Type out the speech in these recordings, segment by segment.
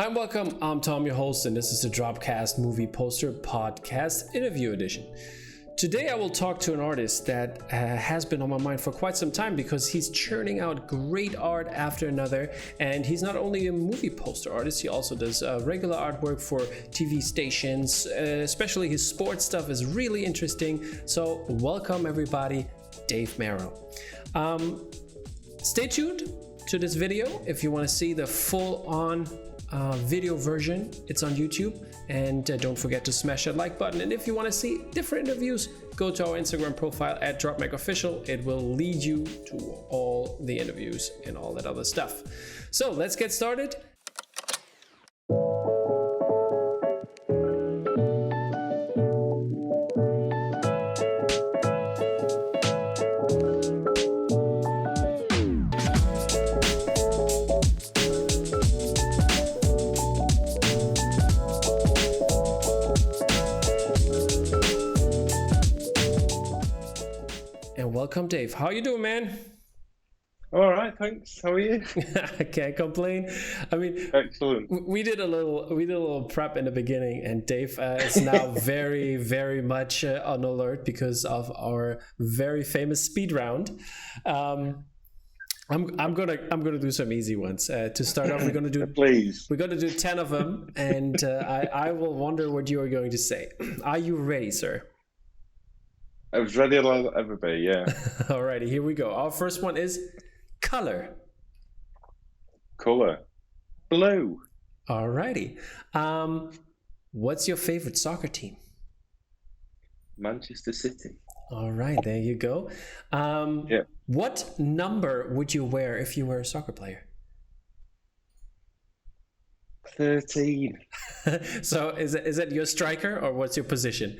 Hi and welcome. I'm Tom, your host, and this is the DROPCAST Movie Poster Podcast Interview Edition. Today I will talk to an artist that has been on my mind for quite some time because he's churning out great art after another, and he's not only a movie poster artist, he also does regular artwork for TV stations, especially his sports stuff is really interesting. So welcome everybody, Dave Merrell. Stay tuned to this video if you want to see the full-on video version. It's on YouTube, and don't forget to smash that like button. And if you want to see different interviews, go to our Instagram profile at DropMacOfficial. It will lead you to all the interviews and all that other stuff. So let's get started. Welcome, Dave. How you doing, man? All right, thanks. How are you? I can't complain. I mean, excellent. We did a little prep in the beginning, and Dave is now very much on alert because of our very famous speed round. I'm gonna do some easy ones to start off. We're gonna do 10 of them, and I will wonder what you are going to say. Are you ready, sir? I was ready as I'll ever be, yeah. Alrighty, here we go. Our first one is color. Color. Blue. Alrighty. What's your favorite soccer team? Manchester City. All right, there you go. Yeah. What number would you wear if you were a soccer player? 13. So is it your striker, or what's your position?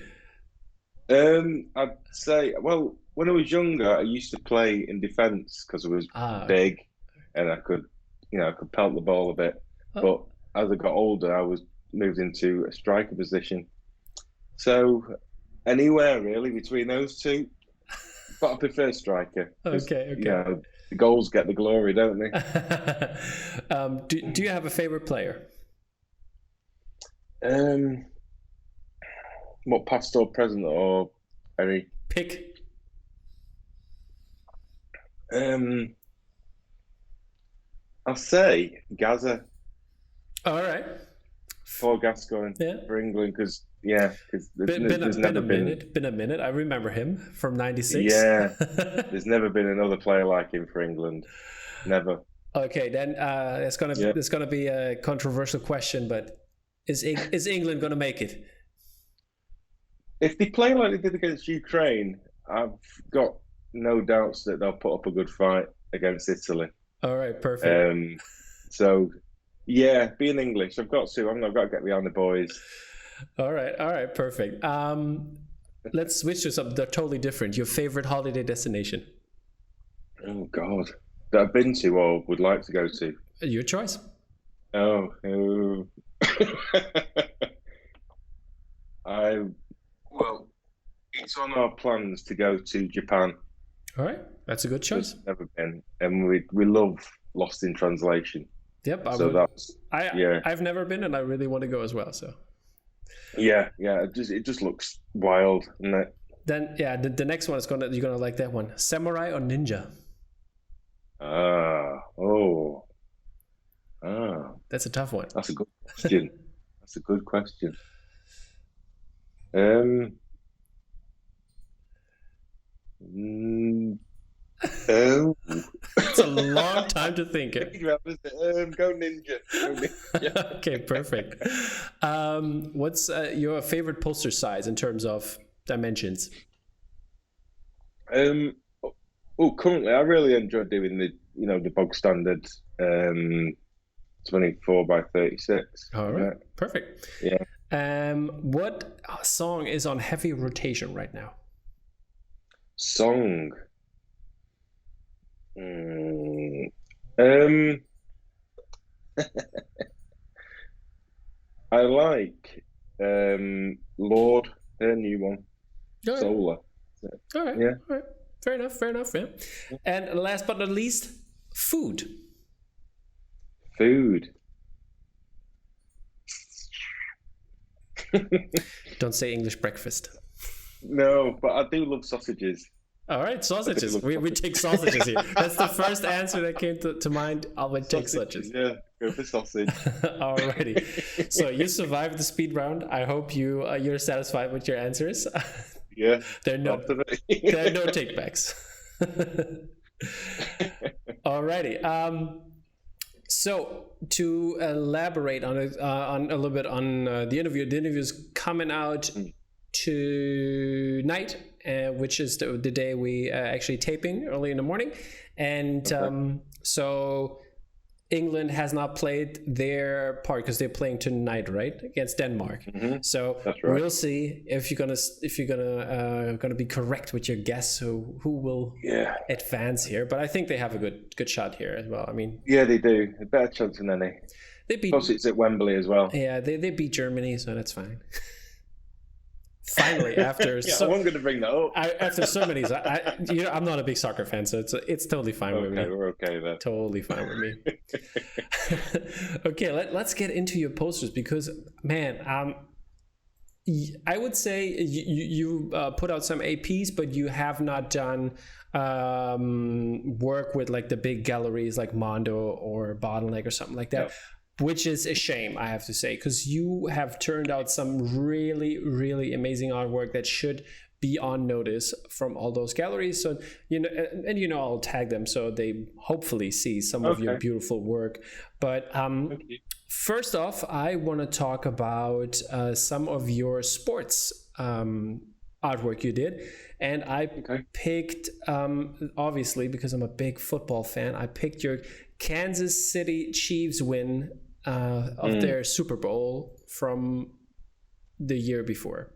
I'd say, well, when I was younger, I used to play in defence because I was big and I could pelt the ball a bit. But as I got older, I was moved into a striker position. So anywhere really between those two, but I prefer striker. Okay. The goals get the glory, don't they? Do you have a favorite player? What, past or present or any? Pick. I'll say Gaza. All right. For Gascoigne for England, because there's never been a minute. I remember him from '96. Yeah, there's never been another player like him for England. Never. Okay, then it's gonna be a controversial question, but is England gonna make it? If they play like they did against Ukraine, I've got no doubts that they'll put up a good fight against Italy. All right, perfect. So, yeah, being English, I've got to get behind the boys. All right, perfect. Let's switch to something totally different. Your favorite holiday destination? Oh, God. That I've been to or would like to go to? Your choice. Oh. Well, it's on our plans to go to Japan. All right, that's a good choice. We've never been, and we love Lost in Translation. Yep. I've never been, and I really want to go as well. So. Yeah. It just looks wild, isn't it? Then the next one you're gonna like that one. Samurai or ninja? That's a tough one. That's a good question. It's a long time to think. Go ninja. Okay, perfect. What's your favorite poster size in terms of dimensions? Currently I really enjoy doing the bog standard 24 by 36. All right, perfect. Yeah. What song is on heavy rotation right now? Song. I like Lord, her new one. All right. Solar. All right. Yeah. All right. Fair enough. Yeah. And last but not least, food. Food. Don't say English breakfast. No, but I do love sausages. All right, sausages. We take sausages here. That's the first answer that came to mind. I would take sausages. Yeah, go for sausage. Alrighty. So you survived the speed round. I hope you're satisfied with your answers. Yeah. There are no takebacks. Alrighty. So to elaborate on a little bit on the interview is coming out tonight, which is the day we actually taping early in the morning, and so England has not played their part because they're playing tonight, right, against Denmark. So that's right. We'll see if you're gonna be correct with your guess who will advance here. But I think they have a good shot here as well. I mean, yeah, they do a better chance than any. They beat. Plus, it's at Wembley as well. Yeah, they beat Germany, so that's fine. Finally, after I wasn't going to bring that up. After so many, I'm not a big soccer fan, so it's totally fine with me. We're okay then. Totally fine with me. Okay, let's get into your posters because, man, I would say you put out some APs, but you have not done work with like the big galleries like Mondo or Bottleneck or something like that. Yep. Which is a shame, I have to say, because you have turned out some really, really amazing artwork that should be on notice from all those galleries. So, I'll tag them so they hopefully see some of your beautiful work. But first off, I want to talk about some of your sports artwork you did. And I picked, obviously, because I'm a big football fan, I picked your Kansas City Chiefs win of their Super Bowl from the year before.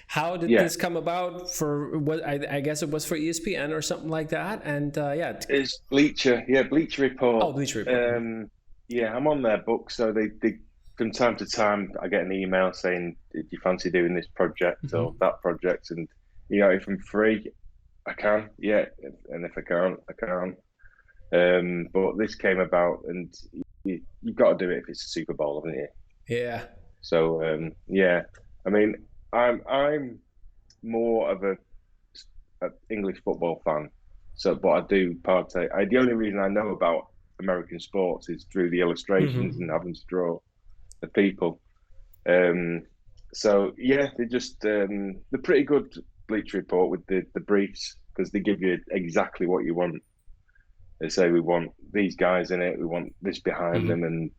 How did this come about? For what I guess it was for ESPN or something like that. And it's Bleacher Report. Oh, Bleacher Report. I'm on their book, so they from time to time I get an email saying, "Do you fancy doing this project or that project?" And if I'm free, I can. Yeah, and if I can't, I can't. But this came about, and you've got to do it if it's a Super Bowl, haven't you? Yeah. So I mean, I'm more of a English football fan. So, but I do partake. The only reason I know about American sports is through the illustrations and having to draw the people. So yeah, they're pretty good. Bleacher Report with the briefs because they give you exactly what you want. They say we want these guys in it, we want this behind them, and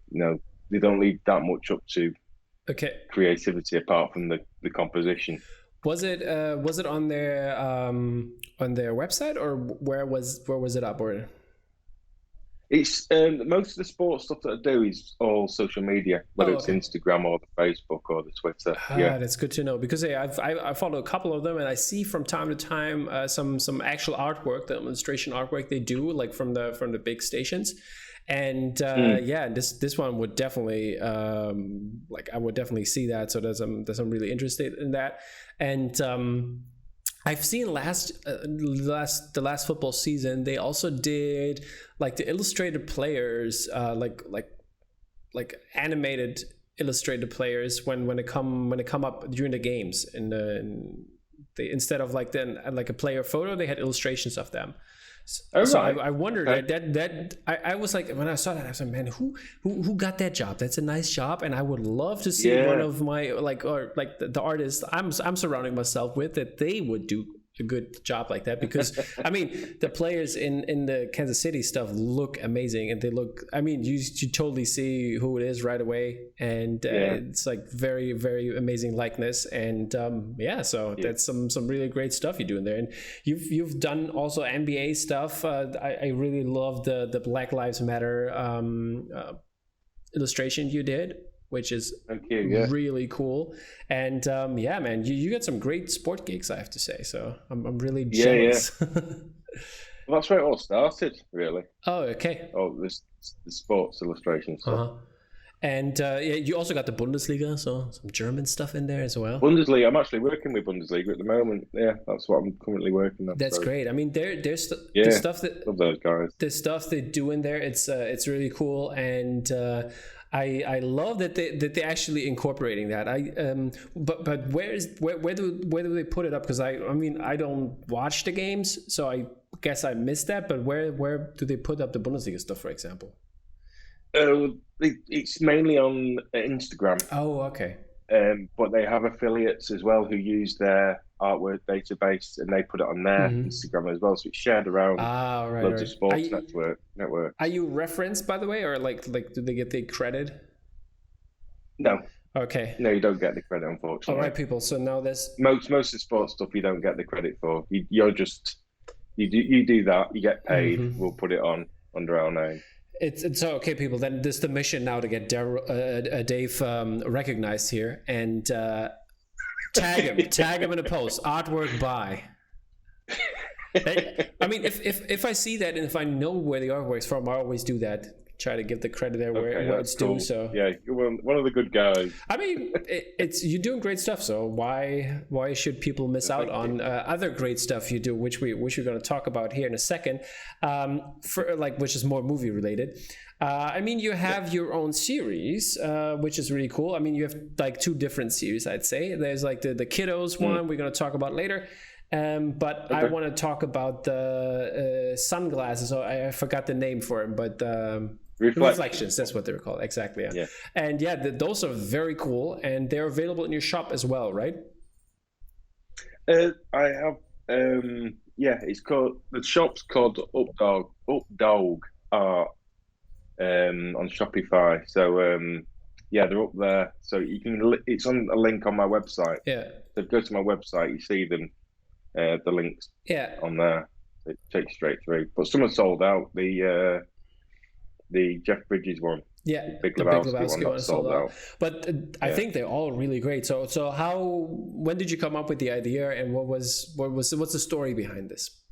they don't leave that much up to creativity apart from the composition. Was it on their website or where was it up? Or it's most of the sports stuff that I do is all social media, whether it's Instagram or the Facebook or the Twitter. That's good to know because I follow a couple of them and I see from time to time some actual artwork, the illustration artwork they do like from the big stations, and this one would definitely I would definitely see that. So I'm really interested in that, and I've seen the last football season they also did like the illustrated players like animated illustrated players when they come up during the games they instead of like a player photo they had illustrations of them. So I wondered that I was like, when I saw that I was like, man, who got that job? That's a nice job, and I would love to see one of my the artists I'm surrounding myself with that they would do a good job like that because I mean the players in the Kansas City stuff look amazing and they look, I mean you totally see who it is right away, and it's like very, very amazing likeness, and that's some really great stuff you're doing there. And you've done also NBA stuff. I really love the Black Lives Matter illustration you did, which is really cool. And man, you got some great sport gigs, I have to say. So I'm really jealous. Well, that's where it all started, really. Oh, okay. Oh, the sports illustrations. And you also got the Bundesliga, so some German stuff in there as well. Bundesliga, I'm actually working with Bundesliga at the moment. Yeah, that's what I'm currently working on. That's great. I mean, there's the stuff that love those guys. The stuff they do in there, it's really cool. And I love that they're actually incorporating that. But where do they put it up? Because I mean, I don't watch the games, so I guess I missed that. But where do they put up the Bundesliga stuff, for example? It's mainly on Instagram. Oh, okay. But they have affiliates as well who use their artwork database, and they put it on their Instagram as well. So it's shared around loads of sports network. Are you referenced, by the way, or like do they get the credit? No. Okay. No, you don't get the credit, unfortunately. All right, people. So now there's most of the sports stuff you don't get the credit for. You do that, you get paid. We'll put it on under our name. It's okay, people. Then this is the mission now to get Dave recognized here, and tag him in a post. Artwork by. I mean, if I see that and if I know where the artwork's from, I always do that. Try to give the credit there where it's due. So yeah, you're one of the good guys. I mean, you're doing great stuff. So why should people miss out on other great stuff you do, which we're going to talk about here in a second, which is more movie related. I mean, you have your own series, which is really cool. I mean, you have like 2 different series, I'd say. There's like the kiddos one we're going to talk about later. But okay. I want to talk about the sunglasses. I forgot the name for them, but Reflections, that's what they're called. Exactly. Yeah. And those are very cool, and they're available in your shop as well, right? I have. It's called, the shop's called Updog Art on Shopify. So they're up there. So you can. It's on a link on my website. Yeah. So go to my website, you see them. The links. On there. It takes straight through. But some are sold out. The Jeff Bridges one. Yeah, the Big Lebowski one sold out. But I think they're all really great. So when did you come up with the idea, and what's the story behind this?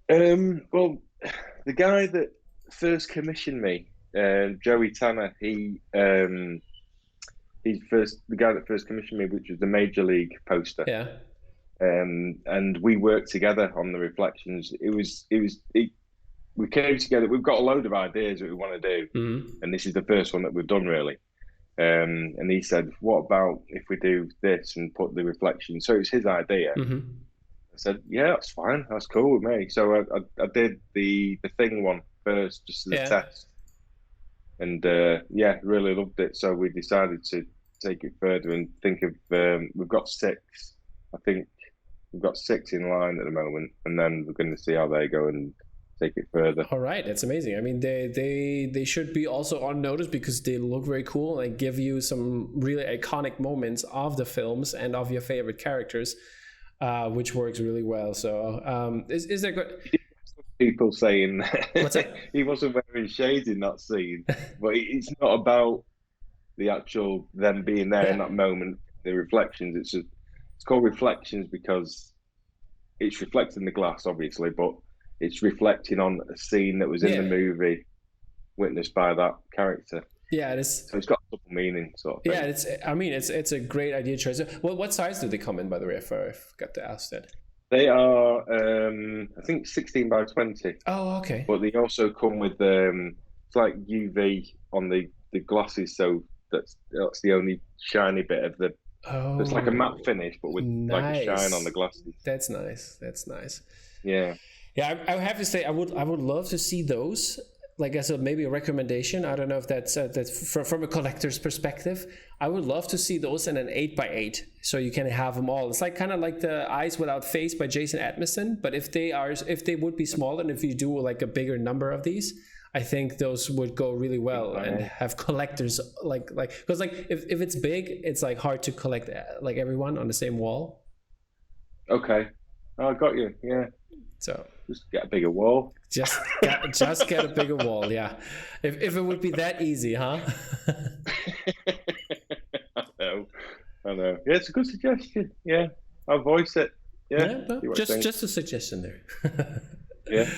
Well, the guy that first commissioned me, Joey Tanner, he's the guy that first commissioned me, which was the Major League poster. Yeah. And we worked together on the Reflections. We came together. We've got a load of ideas that we want to do, and this is the first one that we've done, really. And he said, "What about if we do this and put the Reflection?" So it's his idea. I said, "Yeah, that's fine. That's cool with me." So I did the thing one first, just as a test, and really loved it. So we decided to take it further and think of. We've got 6. I think we've got 6 in line at the moment, and then we're going to see how they go and take it further. All right, that's amazing. I mean, they should be also on notice because they look very cool and give you some really iconic moments of the films and of your favorite characters, which works really well. So is there good people saying what's that? He wasn't wearing shades in that scene, but it's not about the actual them being there in that moment, the reflections. It's called Reflections because it's reflecting the glass, obviously, but it's reflecting on a scene that was in the movie, witnessed by that character. Yeah, it is. So it's got double meaning, sort of thing. Yeah, it's a great idea choice. Well, what size do they come in, by the way? If I forgot to ask that. They are, I think, 16 by 20. Oh, okay. But they also come with it's like UV on the glasses, so that's the only shiny bit of the. Oh, it's like a matte finish, but with like a shine on the glasses. That's nice. Yeah. Yeah, I have to say, I would love to see those, like as maybe a recommendation. I don't know if that's from a collector's perspective. I would love to see those in an 8x8, so you can have them all. It's like kind of like the Eyes Without Face by Jason Edmiston, but if they would be smaller, and if you do like a bigger number of these, I think those would go really well and have collectors like because like if it's big, it's like hard to collect like everyone on the same wall. Okay, I got you. Yeah. So just get a bigger wall. Just get a bigger wall. Yeah. If it would be that easy, huh? I know. Yeah, it's a good suggestion. Yeah, I'll voice it. Yeah. Just a suggestion there. Yeah.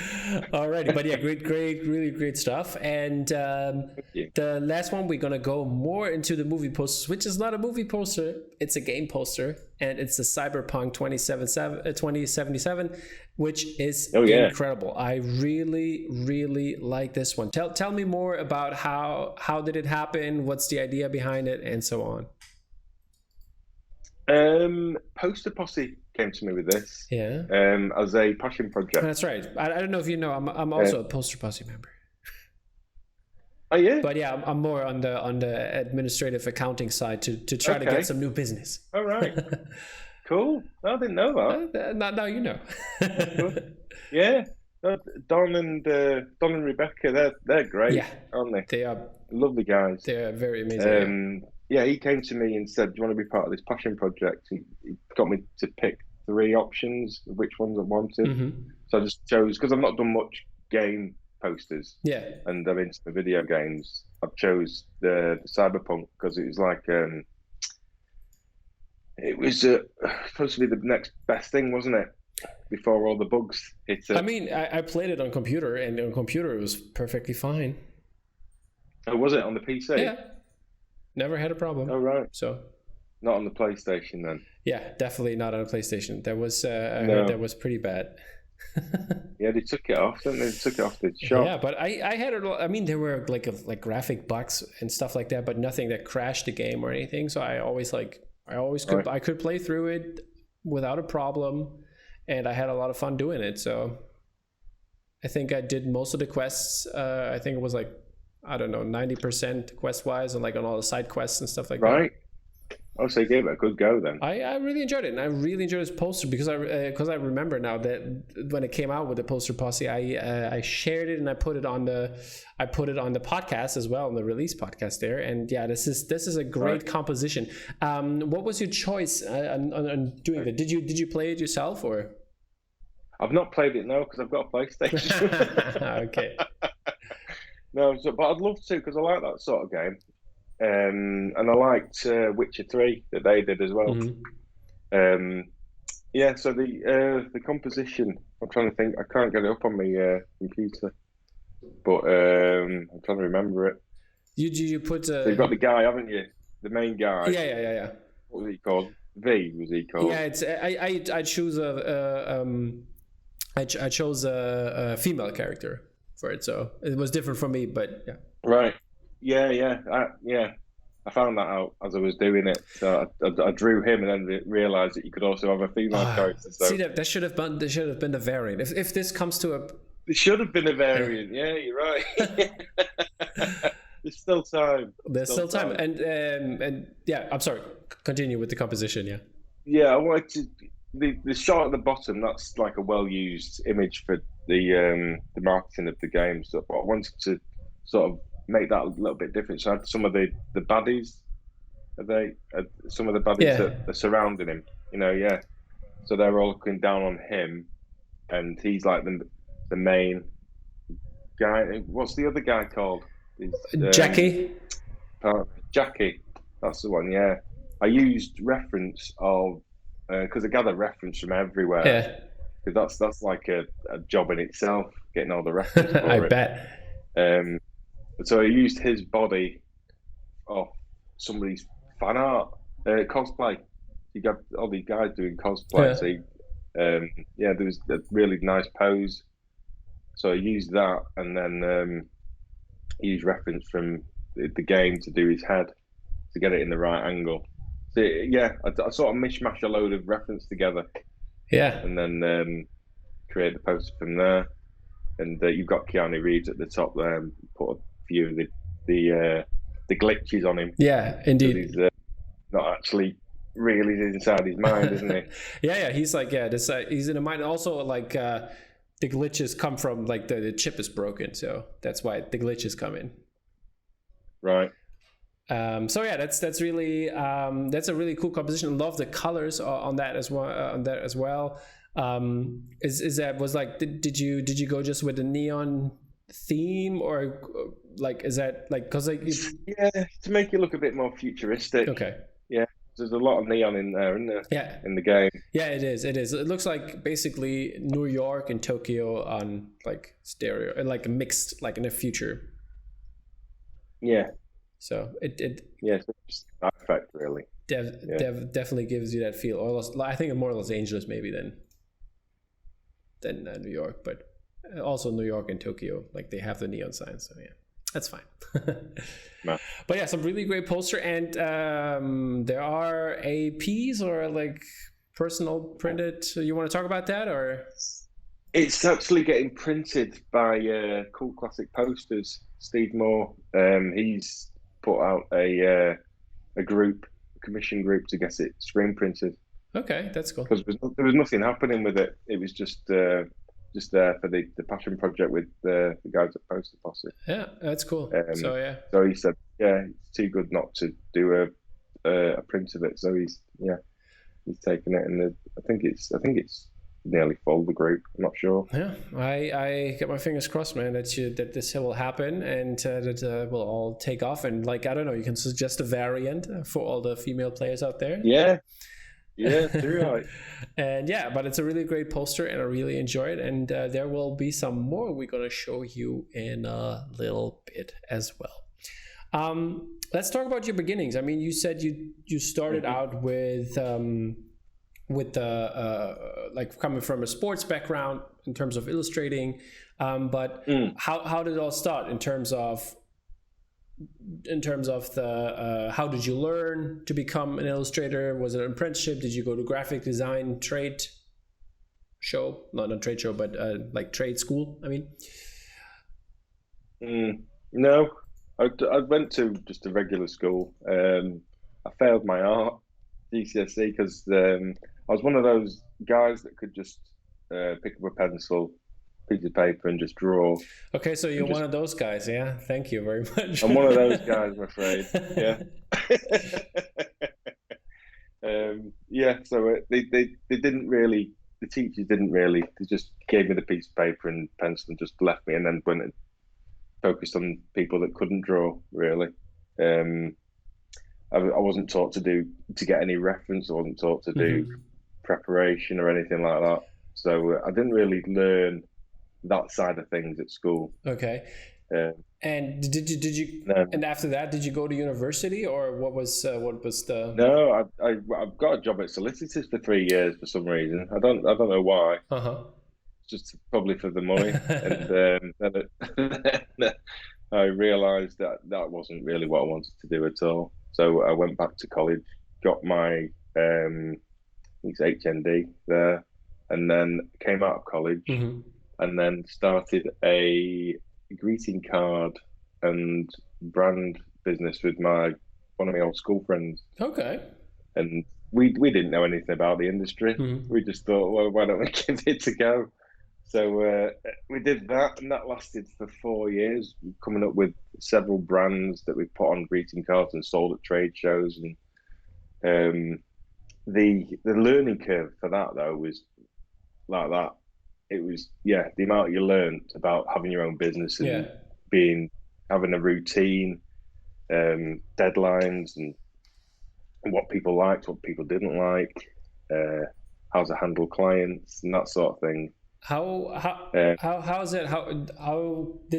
Alrighty, but yeah, great, really great stuff. And the last one, we're gonna go more into the movie posters, which is not a movie poster, it's a game poster, and it's the Cyberpunk 2077, which is incredible. I really like this one. Tell me more about how did it happen, what's the idea behind it, and so on. Poster Posse came to me with this. Yeah. As a passion project. That's right. I don't know if you know, I'm also a Poster Posse member. Oh yeah. But yeah, I'm more on the administrative accounting side to try to get some new business. All right. Cool. I didn't know that. Now you know. Yeah. Don and Rebecca, they're great, aren't they? They are lovely guys. They are very amazing. Yeah, he came to me and said, "Do you want to be part of this passion project?" He got me to pick 3 options of which ones I wanted. Mm-hmm. So I just chose, because I've not done much game posters. Yeah. And I'm into the video games. I chose the Cyberpunk because it was like it was supposed to be the next best thing, wasn't it? Before all the bugs hit it. I mean, I played it on computer, and on computer it was perfectly fine. Oh, was it on the PC? Yeah. Never had a problem. Oh, right. So, not on the PlayStation then. Yeah, definitely not on a PlayStation. That was I heard that was pretty bad. Yeah, they took it off, didn't they? They took it off the shop. Yeah, but I had it. I mean, there were like graphic bugs and stuff like that, but nothing that crashed the game or anything. So I could play through it without a problem, and I had a lot of fun doing it. So I think I did most of the quests. I think it was like, I don't know, 90% quest wise, and like on all the side quests and stuff like that. Right. Oh, so you gave it a good go then. I really enjoyed it, and I really enjoyed this poster because I remember now that when it came out with the Poster Posse, I shared it and I put it on the podcast as well, on the release podcast there. And yeah, this is a great composition. What was your choice on doing that? Did you play it yourself or? I've not played it because I've got a PlayStation. Okay. No, but I'd love to because I like that sort of game. And I liked Witcher 3 that they did as well. Mm-hmm. Yeah, so the composition, I'm trying to think, I can't get it up on my computer, but I'm trying to remember it. You put so you've got the guy, haven't you? The main guy. Yeah. What was he called? V was he called? Yeah, it's I chose I chose a female character for it, so it was different from me, but yeah. Right. Yeah. I found that out as I was doing it. So I drew him and then realised that you could also have a female character. So. See, that should have been the variant. If this comes to a... It should have been a variant. Yeah, you're right. There's still time. There's still time. And yeah, I'm sorry. Continue with the composition, yeah. Yeah, I wanted to... The shot at the bottom, that's like a well-used image for the marketing of the game. So I wanted to sort of make that a little bit different. So I had some of the baddies, some of the baddies that are surrounding him, So they're all looking down on him, and he's like the main guy. What's the other guy called? Jackie. Jackie, that's the one. Yeah, I used reference of because I gather reference from everywhere. Yeah, because that's like a job in itself, getting all the reference. For I bet. So I used his body off somebody's fan art, cosplay. You got all these guys doing cosplay. So there was a really nice pose. So I used that, and then used reference from the game to do his head to get it in the right angle. So yeah, I sort of mishmash a load of reference together. Yeah, and then create the poster from there. And you've got Keanu Reeves at the top there, and put a few of the glitches on him. Yeah, indeed. He's not actually really inside his mind, isn't he? yeah. He's like, he's in a mind. Also, like the glitches come from like the chip is broken, so that's why the glitches come in. Right. So yeah, that's really that's a really cool composition. Love the colors on that as well. Did you go just with the neon theme, or like is that like because like to make it look a bit more futuristic? Okay. Yeah. there's a lot of neon in there, isn't there? Yeah. In the game. Yeah, it is. It is. It looks like basically New York and Tokyo on like stereo, like mixed, like in the future. Yeah. So it yeah, it's just that effect really. Definitely gives you that feel. Or I think more Los Angeles maybe than New York, but also New York and Tokyo, like they have the neon signs. So yeah, that's fine. No. But yeah, some really great poster, and there are APs or like personal printed. You want to talk about that, or? It's actually getting printed by Cool Classic Posters. Steve Moore. He's put out a commission group to get it screen printed. Okay, that's cool. Because there was nothing happening with it. It was just there for the passion project with the guys at Poster Posse. Yeah, that's cool. So he said, yeah, it's too good not to do a print of it. So he's taken it, and I think it's nearly full, the group. I'm not sure. Yeah, I get my fingers crossed, man, that this will happen and that will all take off. And like, I don't know, you can suggest a variant for all the female players out there. Yeah, you're right. And yeah, but it's a really great poster, and I really enjoy it. And there will be some more we're gonna show you in a little bit as well. Let's talk about your beginnings. I mean, you said you started out with the like coming from a sports background in terms of illustrating, but how did it all start in terms of the how did you learn to become an illustrator? Was it an apprenticeship? Did you go to graphic design trade show? Not a trade show, but like trade school, I mean. No, I went to just a regular school. I failed my art GCSE because I was one of those guys that could just pick up a pencil, piece of paper, and just draw. Okay, so you're one of those guys, yeah? Thank you very much. I'm one of those guys, I'm afraid. Yeah. So they didn't really. The teachers didn't really. They just gave me the piece of paper and pencil and just left me, and then went and focused on people that couldn't draw. Really. I wasn't taught to get any reference. I wasn't taught to do preparation or anything like that. So I didn't really learn that side of things at school. Okay. And did you? And after that, did you go to university, or what was the? No, I've got a job at solicitors for 3 years for some reason. I don't know why. Just probably for the money, and then I realised that wasn't really what I wanted to do at all. So I went back to college, got my HND there, and then came out of college, and then started a greeting card and brand business with one of my old school friends. Okay. And we didn't know anything about the industry. We just thought, well, why don't we give it a go? So we did that, and that lasted for 4 years, coming up with several brands that we put on greeting cards and sold at trade shows. And the learning curve for that, though, was like that. It was, the amount you learned about having your own business and having a routine, deadlines, and what people liked, what people didn't like, how to handle clients, and that sort of thing. How did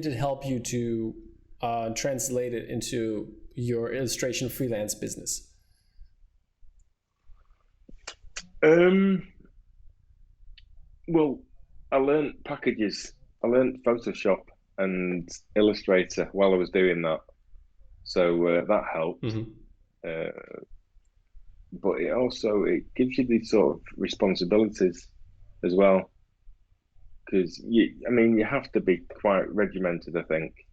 it help you to translate it into your illustration freelance business? Well, I learned packages. I learned Photoshop and Illustrator while I was doing that, so that helped. But it gives you these sort of responsibilities as well. Because you have to be quite regimented, I think,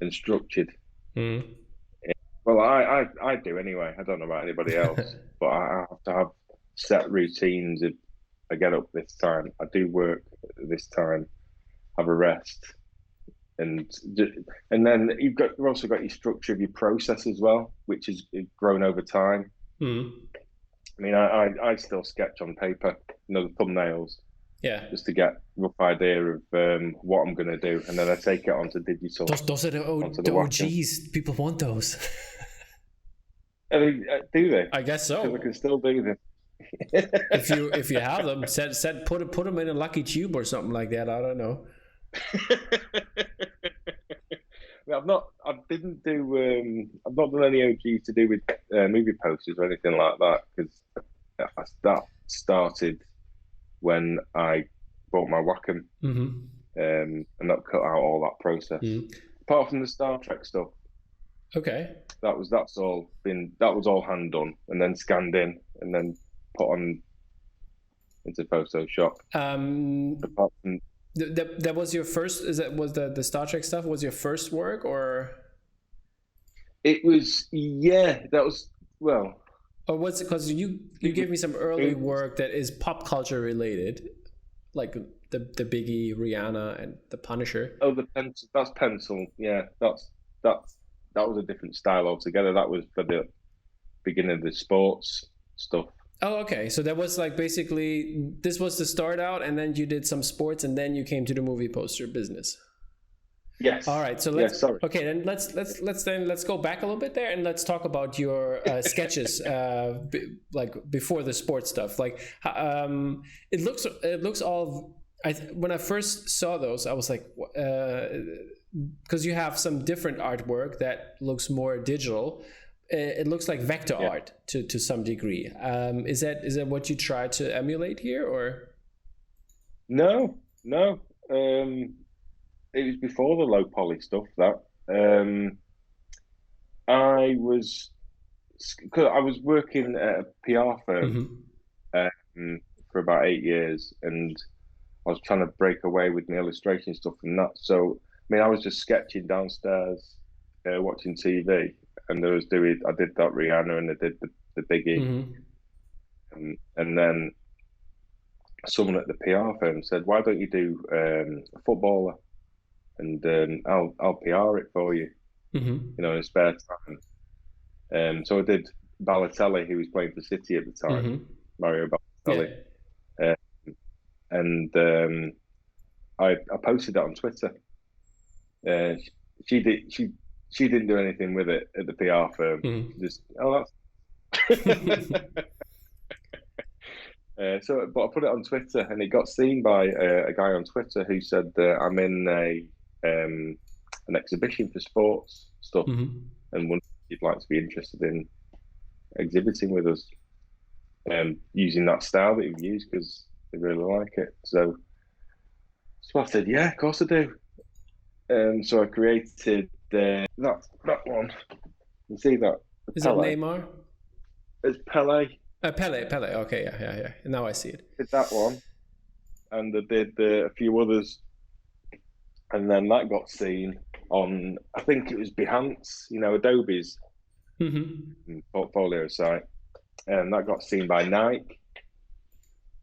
and structured. Well, I do anyway. I don't know about anybody else, but I have to have set routines. If I get up this time, I do work this time, have a rest, and then you've also got your structure of your process as well, which has grown over time. I still sketch on paper, the thumbnails. Yeah, just to get a rough idea of what I'm going to do, and then I take it onto digital. Those are the OGs. People want those. I mean, do they? I guess so. Because I can still do them. if you have them, put them in a lucky tube or something like that. I don't know. I've not done any OGs to do with movie posters or anything like that, because that started when I bought my Wacom, and that cut out all that process. Apart from the Star Trek stuff. Okay. That was all hand done and then scanned in and then put on into Photoshop. Apart from, that was your first. Was the Star Trek stuff was your first work, or? It was, yeah. That was, well. Or was it because you gave me some early work that is pop culture related, like the Biggie, Rihanna, and the Punisher. Oh, that's pencil. Yeah, that was a different style altogether. That was for the beginning of the sports stuff. Oh, okay. So that was like basically this was the start out, and then you did some sports, and then you came to the movie poster business. Yes. All right. So okay, then let's go back a little bit there, and let's talk about your sketches, like before the sports stuff. Like, it looks all. When I first saw those, I was like, because you have some different artwork that looks more digital. It looks like vector art to some degree. Is that what you try to emulate here, or? No. It was before the low poly stuff. That I was working at a PR firm for about 8 years, and I was trying to break away with my illustration stuff and that. So I mean, I was just sketching downstairs, watching TV, and I did that Rihanna, and I did the Biggie, and then someone at the PR firm said, "Why don't you do a footballer, and I'll PR it for you, in a spare time." So I did Balotelli, who was playing for City at the time, Mario Balotelli, and I posted that on Twitter. She didn't do anything with it at the PR firm. Just but I put it on Twitter, and it got seen by a guy on Twitter who said that I'm in an exhibition for sports stuff, and wondered if you'd like to be interested in exhibiting with us, using that style that you've used, because they really like it. So I said, yeah, of course I do. So I created that one. You see that? Is that Neymar? It's Pele. Pele. Okay, yeah. Now I see it. Did that one, and I did a few others, and then that got seen on, I think it was Behance, Adobe's portfolio site, and that got seen by Nike,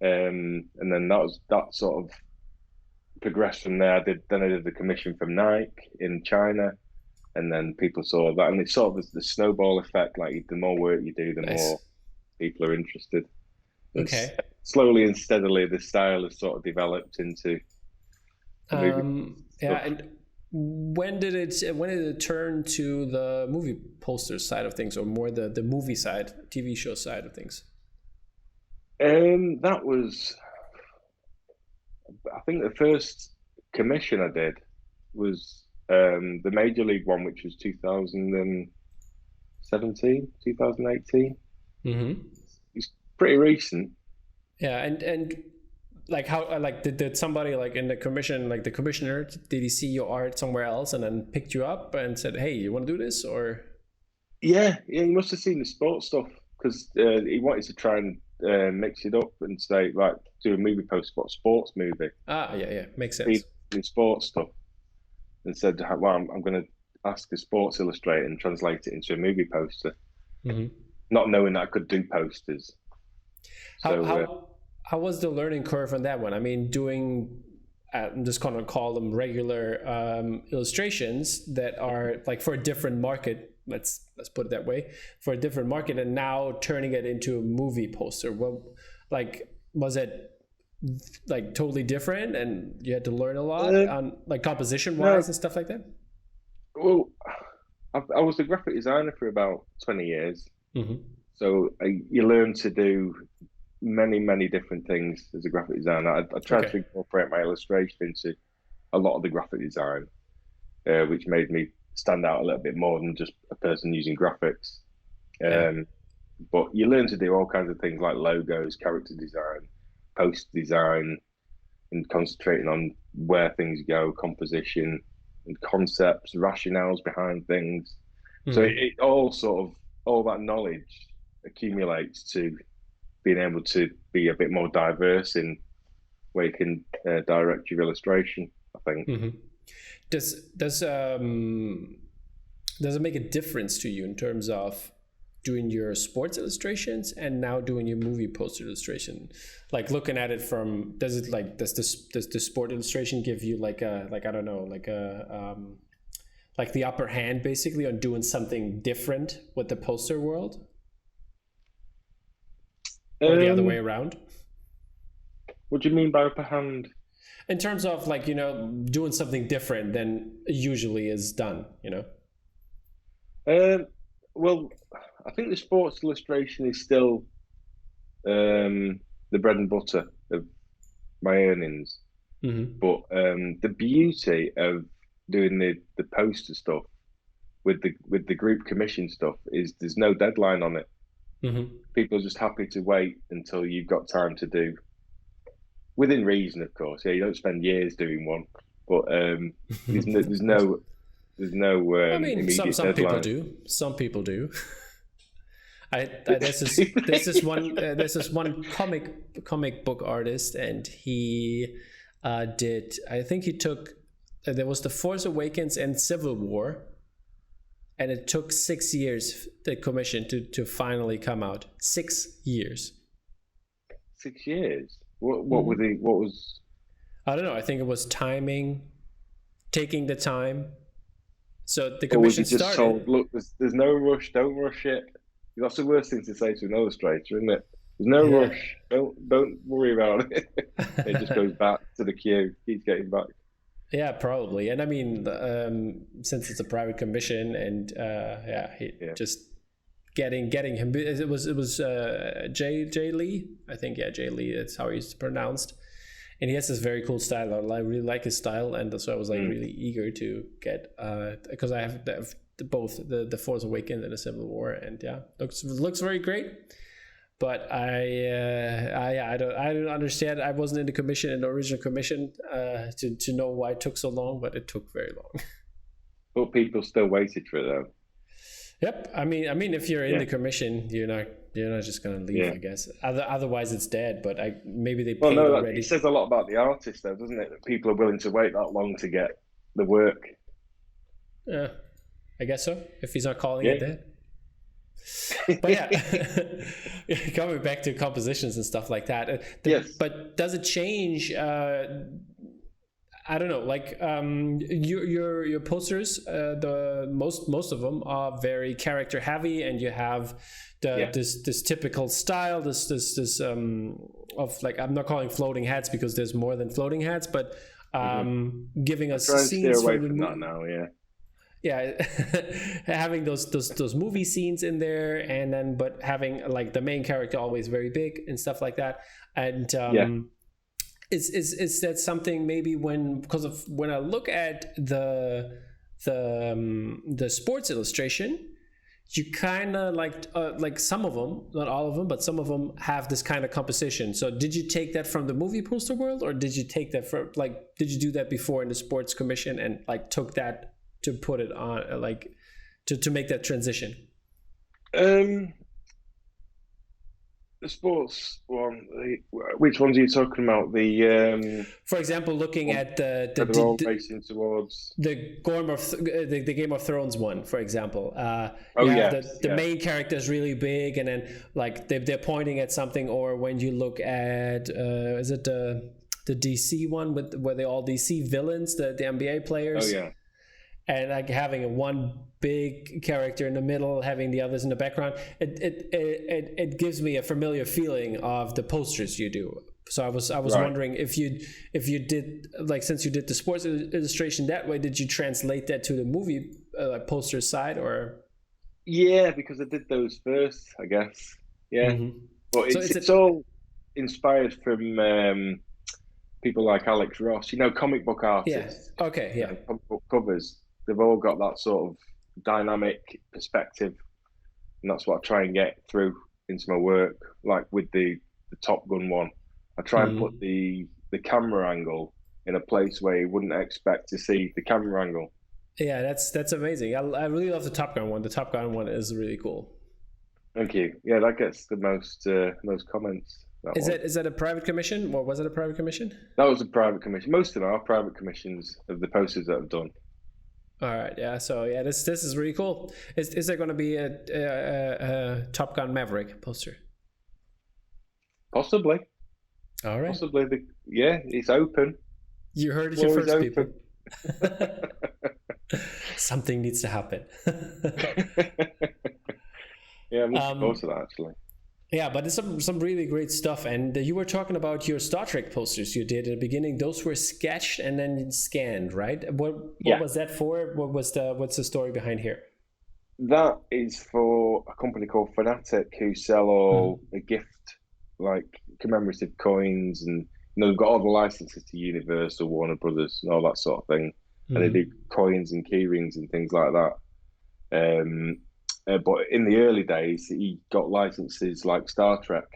and then that sort of progressed from there. I did the commission from Nike in China, and then people saw that, and it's sort of the snowball effect. Like, the more work you do, the more people are interested. Okay. And slowly and steadily, the style has sort of developed into. And when did it turn to the movie poster side of things, or more the movie side, TV show side of things? That was, I think, the first commission I did was the Major League one, which was 2017, 2018. It's pretty recent. Yeah, and like, how, like, did somebody, like, in the commission, like the commissioner, did he see your art somewhere else and then picked you up and said, "Hey, you want to do this?" Or? Yeah, he must have seen the sports stuff, because he wanted to try and mix it up and say, like, do a movie post about sports movie. Yeah, makes sense. In sports stuff, and said, "Well, I'm going to ask a Sports Illustrator and translate it into a movie poster," not knowing that I could do posters. How was the learning curve on that one? I mean, doing, I'm just going to call them regular illustrations that are like for a different market. Let's put it that way, for a different market, and now turning it into a movie poster. Well, like, was it like totally different, and you had to learn a lot on, like, composition wise and stuff like that? Well, I was a graphic designer for about 20 years, So you learn to do many different things as a graphic designer. I tried to incorporate my illustration into a lot of the graphic design, which made me stand out a little bit more than just a person using graphics. But you learn to do all kinds of things like logos, character design, post design, and concentrating on where things go, composition and concepts, rationales behind things. So it all that knowledge accumulates to being able to be a bit more diverse in where you can direct your illustration, I think. Does it make a difference to you in terms of doing your sports illustrations and now doing your movie poster illustration? Like looking at it from, does the sport illustration give you like the upper hand basically on doing something different with the poster world? Or the other way around? What do you mean by upper hand? In terms of doing something different than usually is done, Well, I think the sports illustration is still the bread and butter of my earnings. But the beauty of doing the poster stuff with the group commission stuff is there's no deadline on it. People are just happy to wait until you've got time to do, within reason, of course. Yeah, you don't spend years doing one, but there's no I mean, immediate some deadline. people do. Some people do. This is one comic book artist, and he did. I think he took. There was The Force Awakens and Civil War, and it took 6 years the commission to finally come out. 6 years. 6 years. What was? I don't know. I think it was timing, taking the time. So the commission started. Told, look, there's no rush. Don't rush it. That's the worst thing to say to an illustrator, isn't it? There's no rush. Don't worry about it. It just goes back to the queue. Keeps getting back. Yeah, probably. And I mean, since it's a private commission, and just getting him. It was Jay Lee. I think Jay Lee. That's how he's pronounced. And he has this very cool style. I really like his style, and so I was really eager to get because I have both the Force Awakens and the Civil War, and looks very great. But I don't understand. I wasn't in the original commission to know why it took so long, but it took very long. But people still waited for it though. Yep. I mean, if you're in the commission, you're not just gonna leave, I guess. Otherwise, it's dead. But maybe they paid already. It says a lot about the artist, though, doesn't it? That people are willing to wait that long to get the work. Yeah, I guess so. If he's not calling it dead. But coming back to compositions and stuff like that. Yes. But does it change? I don't know. Like your posters, the most of them are very character heavy, and you have this typical style. This of like, I'm not calling floating heads because there's more than floating heads, but giving us scenes from the that now. having those movie scenes in there, and then but having like the main character always very big and stuff like that, and Is that something maybe because when I look at the sports illustration, you kind of like some of them, not all of them, but some of them have this kind of composition. So did you take that from the movie poster world, or did you take that from did you do that before in the sports commission and took that to put it on to make that transition? The sports one, which ones are you talking about? For example, looking at the racing towards the Game of Thrones one, for example. The main character is really big, and then they're pointing at something. Or when you look at is it the DC one where they all DC villains, the NBA players? Oh yeah. And having one big character in the middle, having the others in the background, it gives me a familiar feeling of the posters you do. So I was wondering if you did, since you did the sports illustration that way, did you translate that to the movie poster side, or? Yeah, because I did those first, I guess. Yeah, Mm-hmm. but So it's all inspired from people like Alex Ross, comic book yeah. artists, Okay. Yeah. comic book covers. They've all got that sort of dynamic perspective, and that's what I try and get through into my work. Like with the Top Gun one, I try and put Mm-hmm. the camera angle in a place where you wouldn't expect to see the camera angle. Yeah, that's amazing. I really love the Top Gun one. The Top Gun one is really cool. Thank you. Yeah, that gets the most comments. That one. Is that a private commission, or was it a private commission? That was a private commission. Most of them are private commissions of the posters that I've done. All right, yeah. So yeah, this is really cool. Is there going to be a Top Gun Maverick poster? Possibly. All right. Possibly. Yeah, it's open. You heard it here first, Open. people. Something needs to happen. Yeah, I'm looking forward to that actually. Yeah, but it's some really great stuff. And you were talking about your Star Trek posters you did at the beginning. Those were sketched and then scanned, right? What was that for? What's the story behind here? That is for a company called Fanatic who sell all the gift, like commemorative coins, and they've got all the licenses to Universal, Warner Brothers, and all that sort of thing. And they do coins and key rings and things like that. But in the early days, he got licenses like Star Trek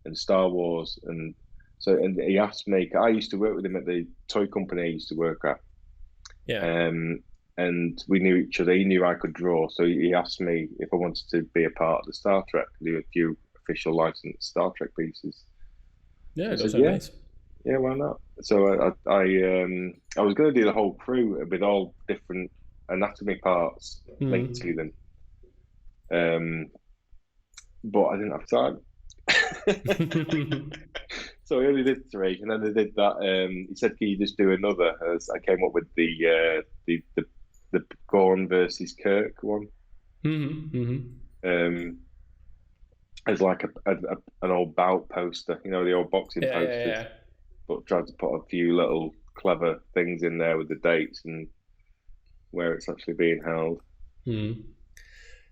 and Star Wars, and he asked me. I used to work with him at the toy company I used to work at. Yeah. And we knew each other. He knew I could draw, so he asked me if I wanted to be a part of the Star Trek, do a few official licensed Star Trek pieces. Yeah, those are nice. Yeah, why not? So I was going to do the whole crew with all different anatomy parts linked to them. But I didn't have time. So I only did 3, and then they did that. He said, "Can you just do another?" As I came up with the Gorn versus Kirk one. As like an old bout poster, the old boxing posters. Yeah. But tried to put a few little clever things in there with the dates and where it's actually being held.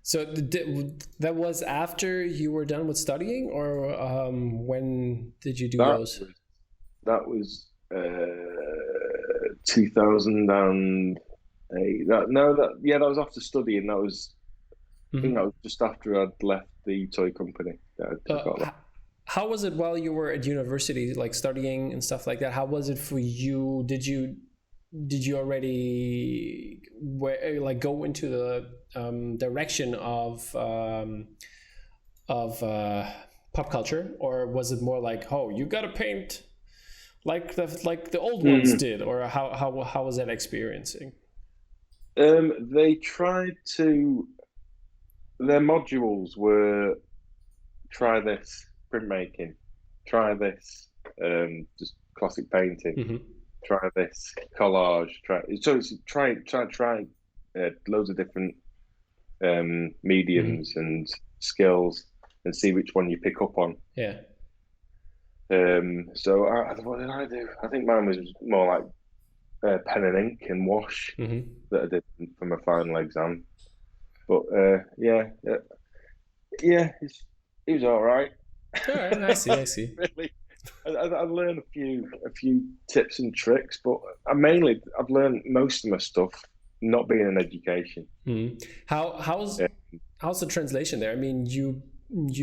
So that was after you were done with studying, or when did you do those? That was 2008. That was after studying. That was I think that was just after I'd left the toy company. How was it while you were at university, like studying and stuff like that? How was it for you? Did you already go into the direction of pop culture, or was it more like, oh, you gotta paint like the old ones did, or how was that experiencing? They tried to. Their modules were try this printmaking, try this just classic painting. Try this collage. Try loads of different mediums and skills, and see which one you pick up on. Yeah. So what did I do? I think mine was more like pen and ink and wash that I did for my final exam. But it was all right. All right, I see. Really. I've learned a few tips and tricks, but I've learned most of my stuff not being in education. How's the translation there? I mean, you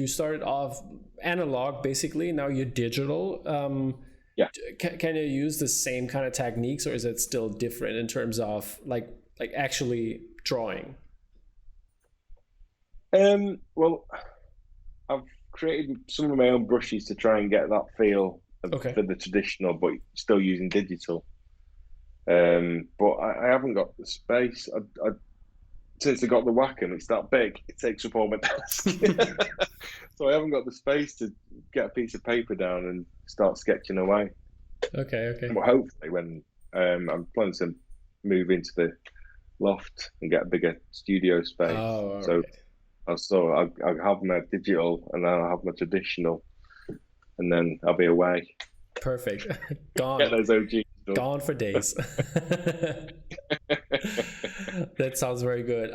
started off analog basically, now you're digital. Can you use the same kind of techniques, or is it still different in terms of like actually drawing? Well, I've created some of my own brushes to try and get that feel for the traditional, but still using digital. But I haven't got the space. Since I got the Wacom, it's that big. It takes up all my desk. So I haven't got the space to get a piece of paper down and start sketching away. Okay. But hopefully when I'm planning to move into the loft and get a bigger studio space. Oh, so I'll have my digital and then I'll have my traditional, and then I'll be away. Perfect. Gone. Get those OGs done. Gone for days. That sounds very good.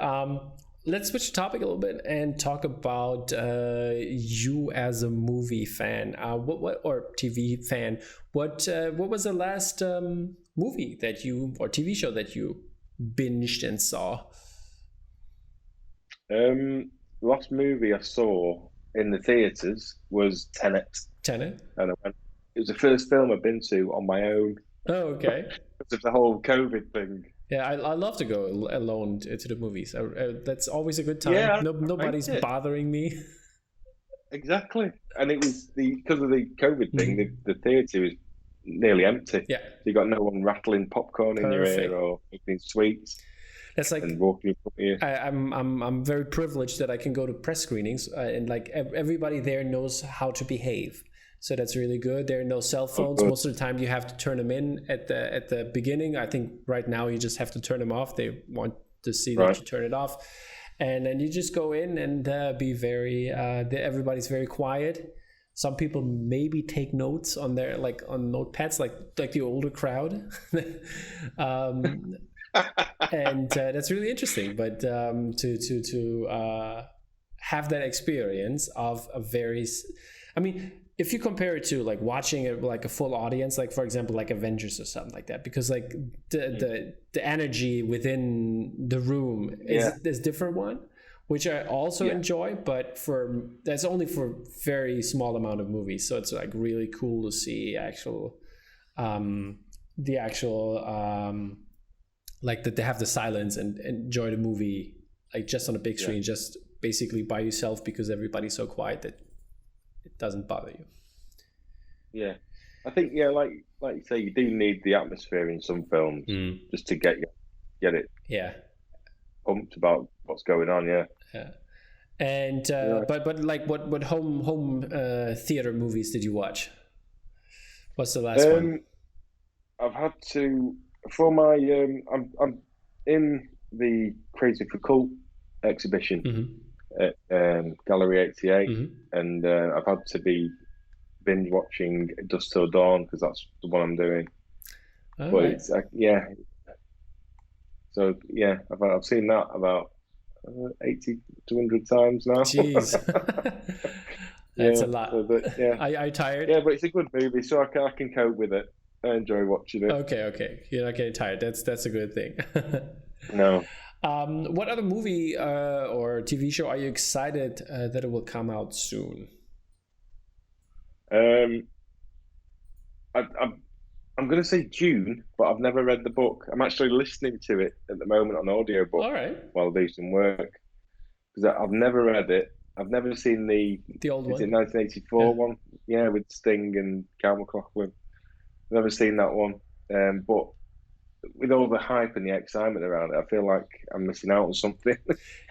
let's switch the topic a little bit and talk about you as a movie fan. What or TV fan? What was the last movie that you or TV show that you binged and saw? The last movie I saw in the theaters was Tenet. Tenet? And it was the first film I've been to on my own. Oh, okay. Because of the whole COVID thing. Yeah, I love to go alone to the movies. That's always a good time. Yeah, nobody's bothering me. Exactly. And it was because of the COVID thing, the theatre was nearly empty. Yeah. You got no one rattling popcorn in your ear or eating sweets. That's like, and walking in front of you. I'm very privileged that I can go to press screenings and like everybody there knows how to behave. So that's really good. There are no cell phones. Most of the time you have to turn them in at the beginning. I think right now you just have to turn them off. They want to see that you turn it off. And then you just go in and be very, everybody's very quiet. Some people maybe take notes on their, like on notepads, like the older crowd. And that's really interesting. But to have that experience of a very, I mean, if you compare it to like watching it like a full audience, like for example, like Avengers or something like that, because like the energy within the room is different one, which I also enjoy, but that's only for very small amount of movies. So it's like really cool to see like that they have the silence and enjoy the movie like just on a big screen, just basically by yourself because everybody's so quiet that it doesn't bother you. Yeah, I think like you say, you do need the atmosphere in some films just to get it pumped about what's going on. Yeah. And but like what home theater movies did you watch? What's the last one? I've had to for my I'm in the Crazy for Cult exhibition at Gallery 88, and I've had to be binge watching Dusk Till Dawn because that's the one I'm doing. But it's so I've seen that about 80 to 100 times now. Jeez. That's a lot. So Are you tired? Yeah, but it's a good movie, so I can cope with it. I enjoy watching it. Okay. You're not getting tired. That's a good thing. No. What other movie or TV show are you excited that it will come out soon? I'm going to say June, but I've never read the book. I'm actually listening to it at the moment on audiobook while I do some work because I've never read it. I've never seen the old one. Is it 1984 one? Yeah, with Sting and Cal McLachlan. Never seen that one, but with all the hype and the excitement around it, I feel like I'm missing out on something.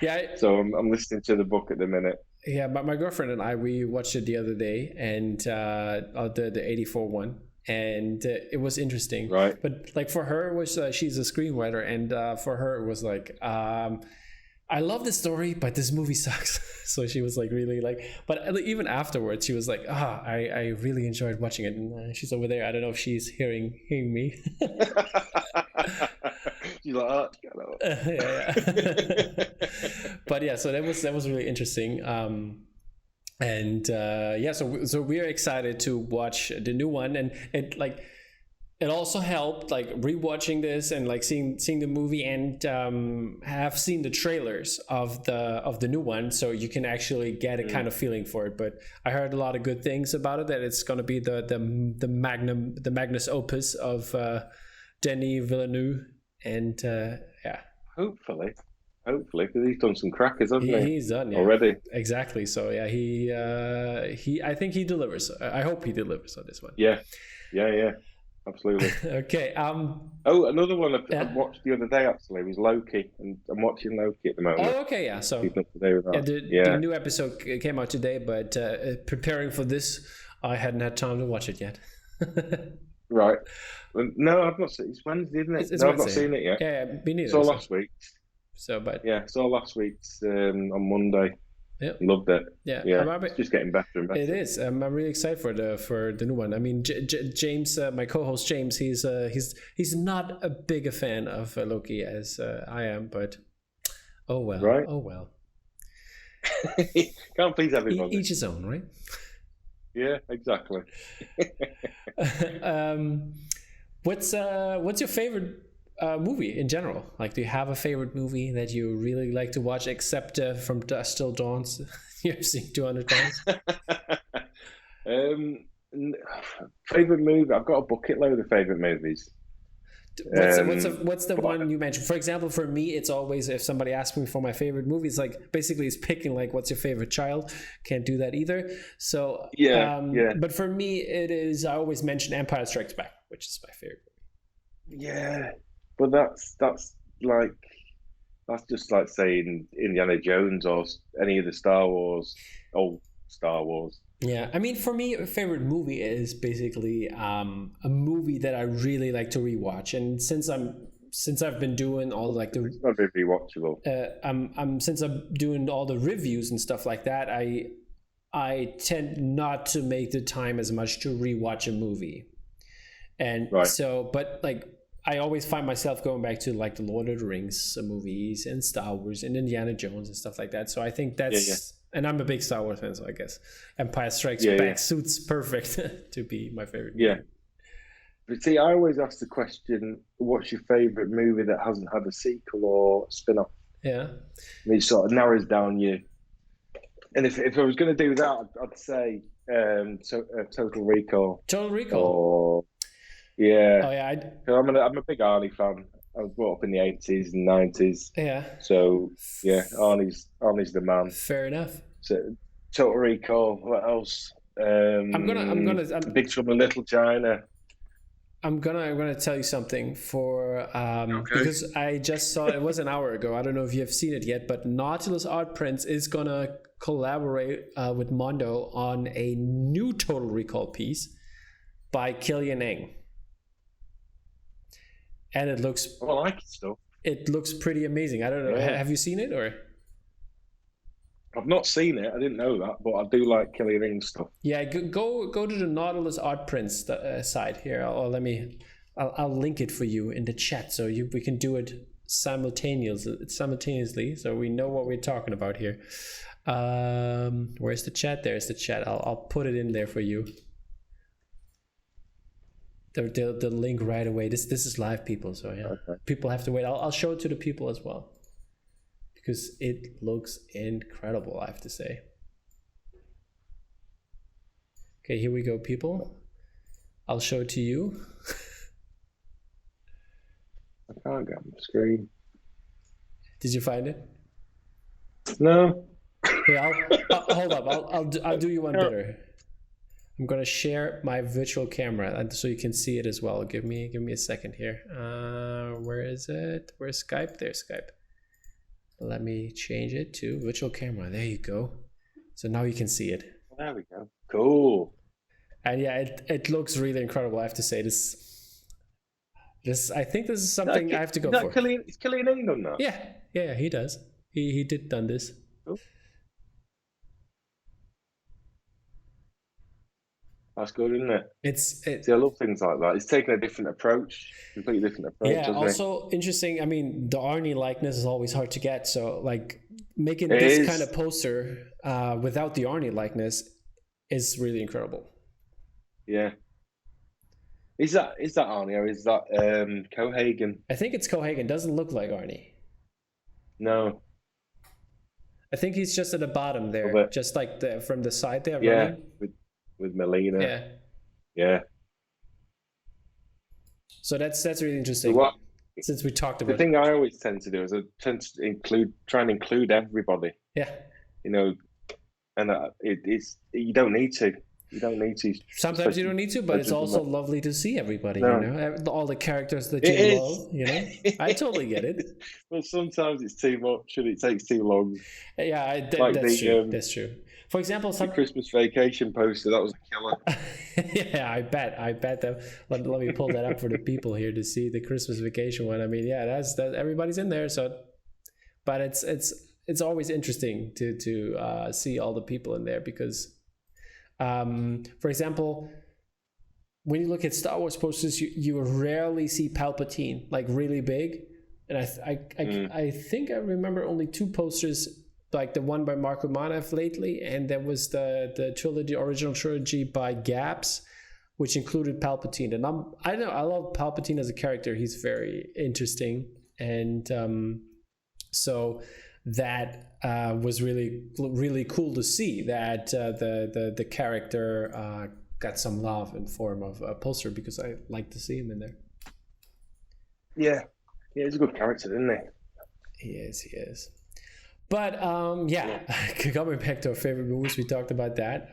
Yeah. So I'm listening to the book at the minute. Yeah, but my girlfriend and I, we watched it the other day, and the 84 one, and it was interesting. Right. But like for her, it was she's a screenwriter, and for her it was like, I love this story, but this movie sucks. So she was like really like, but even afterwards, she was like, I really enjoyed watching it. And she's over there. I don't know if she's hearing me. She's like, yeah. But yeah, so that was really interesting. So we're excited to watch the new one, and it also helped like rewatching this and like seeing the movie and have seen the trailers of the new one, so you can actually get a kind of feeling for it. But I heard a lot of good things about it, that it's going to be the magnus opus of Denis Villeneuve, and hopefully because he's done some crackers, hasn't he? He's done already. Exactly. So yeah, he I think he delivers. I hope he delivers on this one. Yeah. Absolutely. Okay. Another one I watched the other day actually was Loki, and I'm watching Loki at the moment. Oh, okay, yeah. So the new episode came out today, but preparing for this, I hadn't had time to watch it yet. Right. No, I've not seen it. It's Wednesday, isn't it? It's no, Wednesday. I've not seen it yet. Yeah, me neither. Saw last week. So, but saw last week's on Monday. Yep. Loved it. Yeah. It's just getting better and better. It is. I'm really excited for the new one. I mean, James, my co-host James, he's not a big a fan of Loki as I am, but Oh well. Right? Oh well. Can't please everybody. Each his own, right? Yeah, exactly. What's your favorite movie in general? Like, do you have a favorite movie that you really like to watch, except From Dusk Till Dawn? You've seen 200 times. Favorite movie? I've got a bucket load of favorite movies. What's the one you mentioned? For example, for me, it's always, if somebody asks me for my favorite movie, it's like basically it's picking like what's your favorite child. Can't do that either. So But for me, it is, I always mention Empire Strikes Back, which is my favorite movie. Yeah, but that's just like saying Indiana Jones or any of the Star Wars, old Star Wars. Yeah, I mean, for me, a favorite movie is basically a movie that I really like to rewatch. And since I've been doing all like the, it's not very rewatchable. Since I'm doing all the reviews and stuff like that, I tend not to make the time as much to rewatch a movie. And so, but like, I always find myself going back to like the Lord of the Rings movies and Star Wars and Indiana Jones and stuff like that. So I think that's, and I'm a big Star Wars fan, so I guess Empire Strikes Back suits perfect to be my favorite movie. Yeah. But see, I always ask the question, what's your favorite movie that hasn't had a sequel or spin-off? Yeah. And it sort of narrows down you. And if I was going to do that, I'd say Total Recall. Total Recall. Or, yeah. Oh, yeah. I'm a big Arnie fan. I was brought up in the 80s and 90s. Yeah. So, yeah, Arnie's the man. Fair enough. So, Total Recall. What else? I'm Big Trouble in Little China. I'm gonna tell you something for because I just saw it was an hour ago. I don't know if you have seen it yet, but Nautilus Art Prints is gonna collaborate with Mondo on a new Total Recall piece by Killian Ng. And it looks, I like it still. It looks pretty amazing. I don't know. Yeah. Have you seen it or? I've not seen it. I didn't know that, but I do like Killian Ng stuff. Yeah, go to the Nautilus Art Prints side here. I'll link it for you in the chat so we can do it simultaneously, so we know what we're talking about here. Where's the chat? There's the chat. I'll put it in there for you. The link right away. This is live, people. So yeah, okay. People have to wait. I'll show it to the people as well because it looks incredible, I have to say. Okay, here we go, people. I'll show it to you. I can't get on the screen. Did you find it? No. Here, I'll hold up. I'll do you one better. I'm gonna share my virtual camera so you can see it as well. Give me a second here. Where is it? Where's Skype? There's Skype. Let me change it to virtual camera. There you go. So now you can see it. There we go. Cool. And yeah, it looks really incredible. I have to say this. I think this is something I have to go for. Is Killian Ng done that? Yeah, he does. He did done this. Cool. That's good, isn't it? See, I love things like that. It's taking a different approach, completely different approach. Yeah, also interesting. I mean, the Arnie likeness is always hard to get. So, like, making this kind of poster without the Arnie likeness is really incredible. Yeah. Is that Arnie or is that Cohagen? I think it's Cohagen. Doesn't look like Arnie. No. I think he's just at the bottom there, just like from the side there. Yeah. Running. With Melina. Yeah. So that's really interesting. Since we talked about the thing I always tend to do is I tend to try and include everybody. Yeah. You know, and you don't need to. You don't need to. Sometimes you don't need to, but it's also lovely to see everybody. No. You know, all the characters that you love. You know, I totally get it. Well, sometimes it's too much and it takes too long. Yeah, that's true. That's true. For example, the Christmas Vacation poster, that was a killer. Yeah, I bet that. Let me pull that up for the people here to see the Christmas Vacation one. I mean, yeah, that's everybody's in there. So, but it's always interesting to see all the people in there because, for example, when you look at Star Wars posters, you rarely see Palpatine like really big, and I think I remember only 2 posters, like the one by Mark Romanev lately, and there was the trilogy, original trilogy by Gabs, which included Palpatine. And I love Palpatine as a character. He's very interesting, and so that was really cool to see that the character got some love in form of a poster, because I like to see him in there. Yeah, he's a good character, isn't he? He is. But coming back to our favorite movies, we talked about that.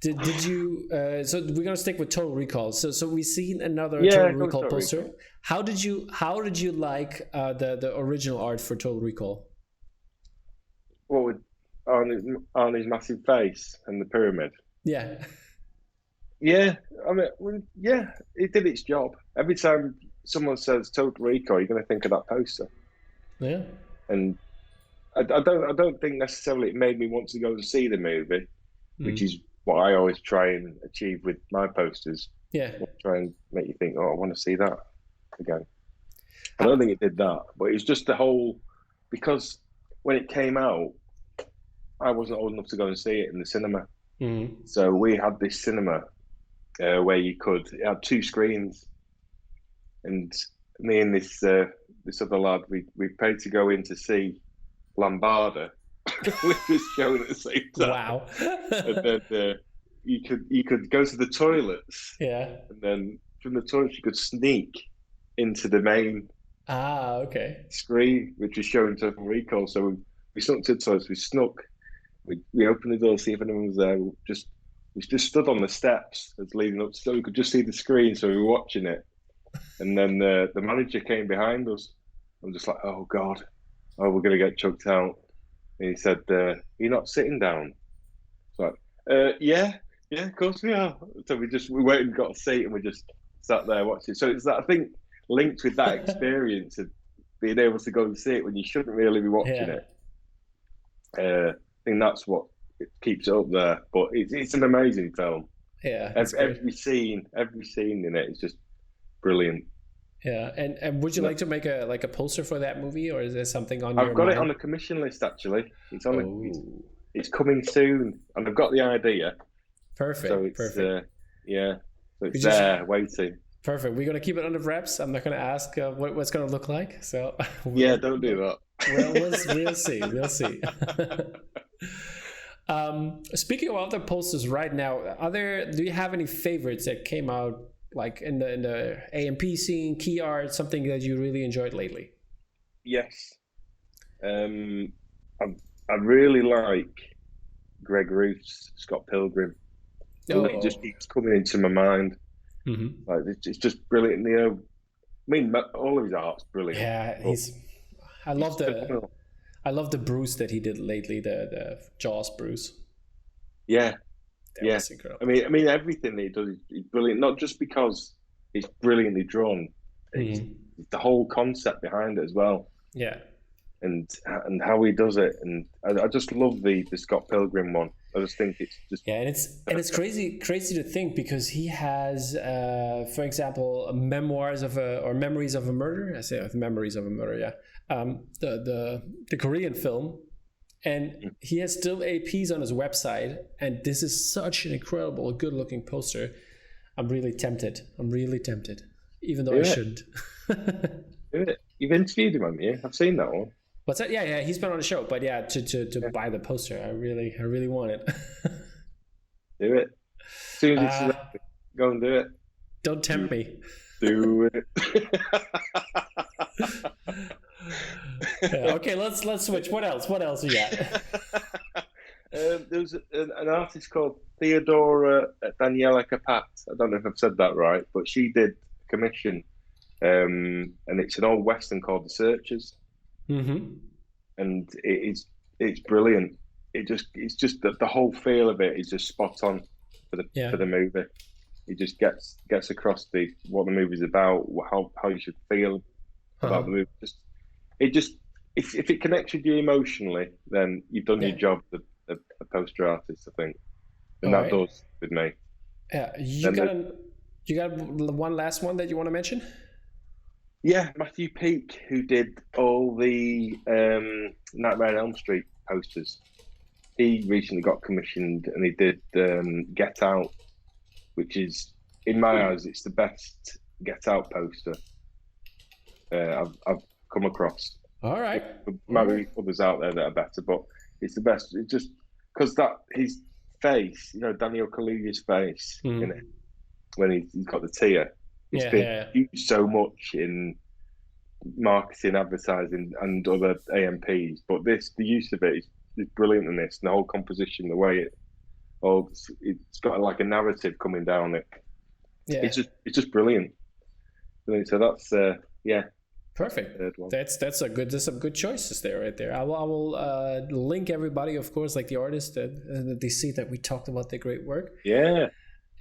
Did you? So we're gonna stick with Total Recall. So we seen another Total Recall poster. Recall. How did you like the original art for Total Recall? What with Arnie's massive face and the pyramid? Yeah. Yeah, I mean, it did its job. Every time someone says Total Recall, you're going to think of that poster. Yeah. And I don't think necessarily it made me want to go and see the movie, which is what I always try and achieve with my posters. Yeah. I try and make you think, oh, I want to see that again. I don't think it did that, but it's just the whole, because when it came out, I wasn't old enough to go and see it in the cinema. Mm-hmm. So we had this cinema where it had 2 screens, and me and this other lad, we paid to go in to see Lambada, which was shown at the same time. Wow! And then you could go to the toilets, and then from the toilets you could sneak into the main screen, which was showing Total Recall. So we snuck to the toilets. We snuck. We opened the door to see if anyone was there. We just stood on the steps as leading up, so we could just see the screen. So we were watching it, and then the manager came behind us. I'm just like, oh God, we're gonna get chucked out. And he said, "You're not sitting down." So yeah, of course we are. So we went and got a seat, and we just sat there watching. So it's that, I think, linked with that experience of being able to go and see it when you shouldn't really be watching it. I think that's what it keeps it up there. But it's an amazing film. Yeah, every scene in it is just brilliant. Yeah, and would you like to make a poster for that movie, or is there something on your mind? I've got it on a commission list, actually. It's it's coming soon, and I've got the idea. Perfect. So it's, perfect. So it's there waiting. Perfect. We're gonna keep it under wraps. I'm not gonna ask what's gonna look like. So don't do that. We'll see. We'll see. Speaking of other posters right now, do you have any favorites that came out like in the AMP scene, key art, something that you really enjoyed lately? Yes. I really like Greg Roof's Scott Pilgrim. It just keeps coming into my mind. Mm-hmm. Like it's just brilliant. I mean, all of his art's brilliant. Yeah, I love the Bruce that he did lately, the Jaws Bruce. Yeah. That's incredible. I mean, everything that he does is brilliant. Not just because it's brilliantly drawn, it's the whole concept behind it as well. Yeah. And how he does it, and I just love the Scott Pilgrim one. I just think it's just and it's crazy to think, because he has, for example, Memoirs of or Memories of a Murder. I say Memories of a Murder. Yeah, the Korean film, and he has still APs on his website, and this is such an incredible, good-looking poster. I'm really tempted, even though I shouldn't. You've interviewed him, haven't you? I've seen that one. What's that? Yeah, he's been on the show, but to buy the poster, I really want it. Do it. As soon as it's go and do it. Don't tempt me. Do it. Okay, let's switch. What else you got? There's an artist called Theodora Daniela Capat. I don't know if I've said that right, but she did a commission, and it's an old western called The Searchers. Mm-hmm. And it's brilliant. It's just the whole feel of it is just spot on for the movie. It just gets across what the movie's about, how you should feel about the movie. If it connects with you emotionally, then you've done your job as a poster artist, I think, and that does with me. Yeah, you got one last one that you want to mention? Yeah, Matthew Peake, who did all the Nightmare on Elm Street posters. He recently got commissioned, and he did Get Out, which is, in my eyes, it's the best Get Out poster I've come across. All right. There might be others out there that are better, but it's the best. It's just because that his face, Daniel Kaluuya's face in it, when he's got the tear, it's been used so much in marketing, advertising, and other AMPs. But the use of it is brilliant in this, and the whole composition, the way it's got like a narrative coming down it. Yeah, it's just brilliant. So that's perfect. That's some good choices there, right there. I will link everybody, of course, like the artists that they see that we talked about their great work. Yeah,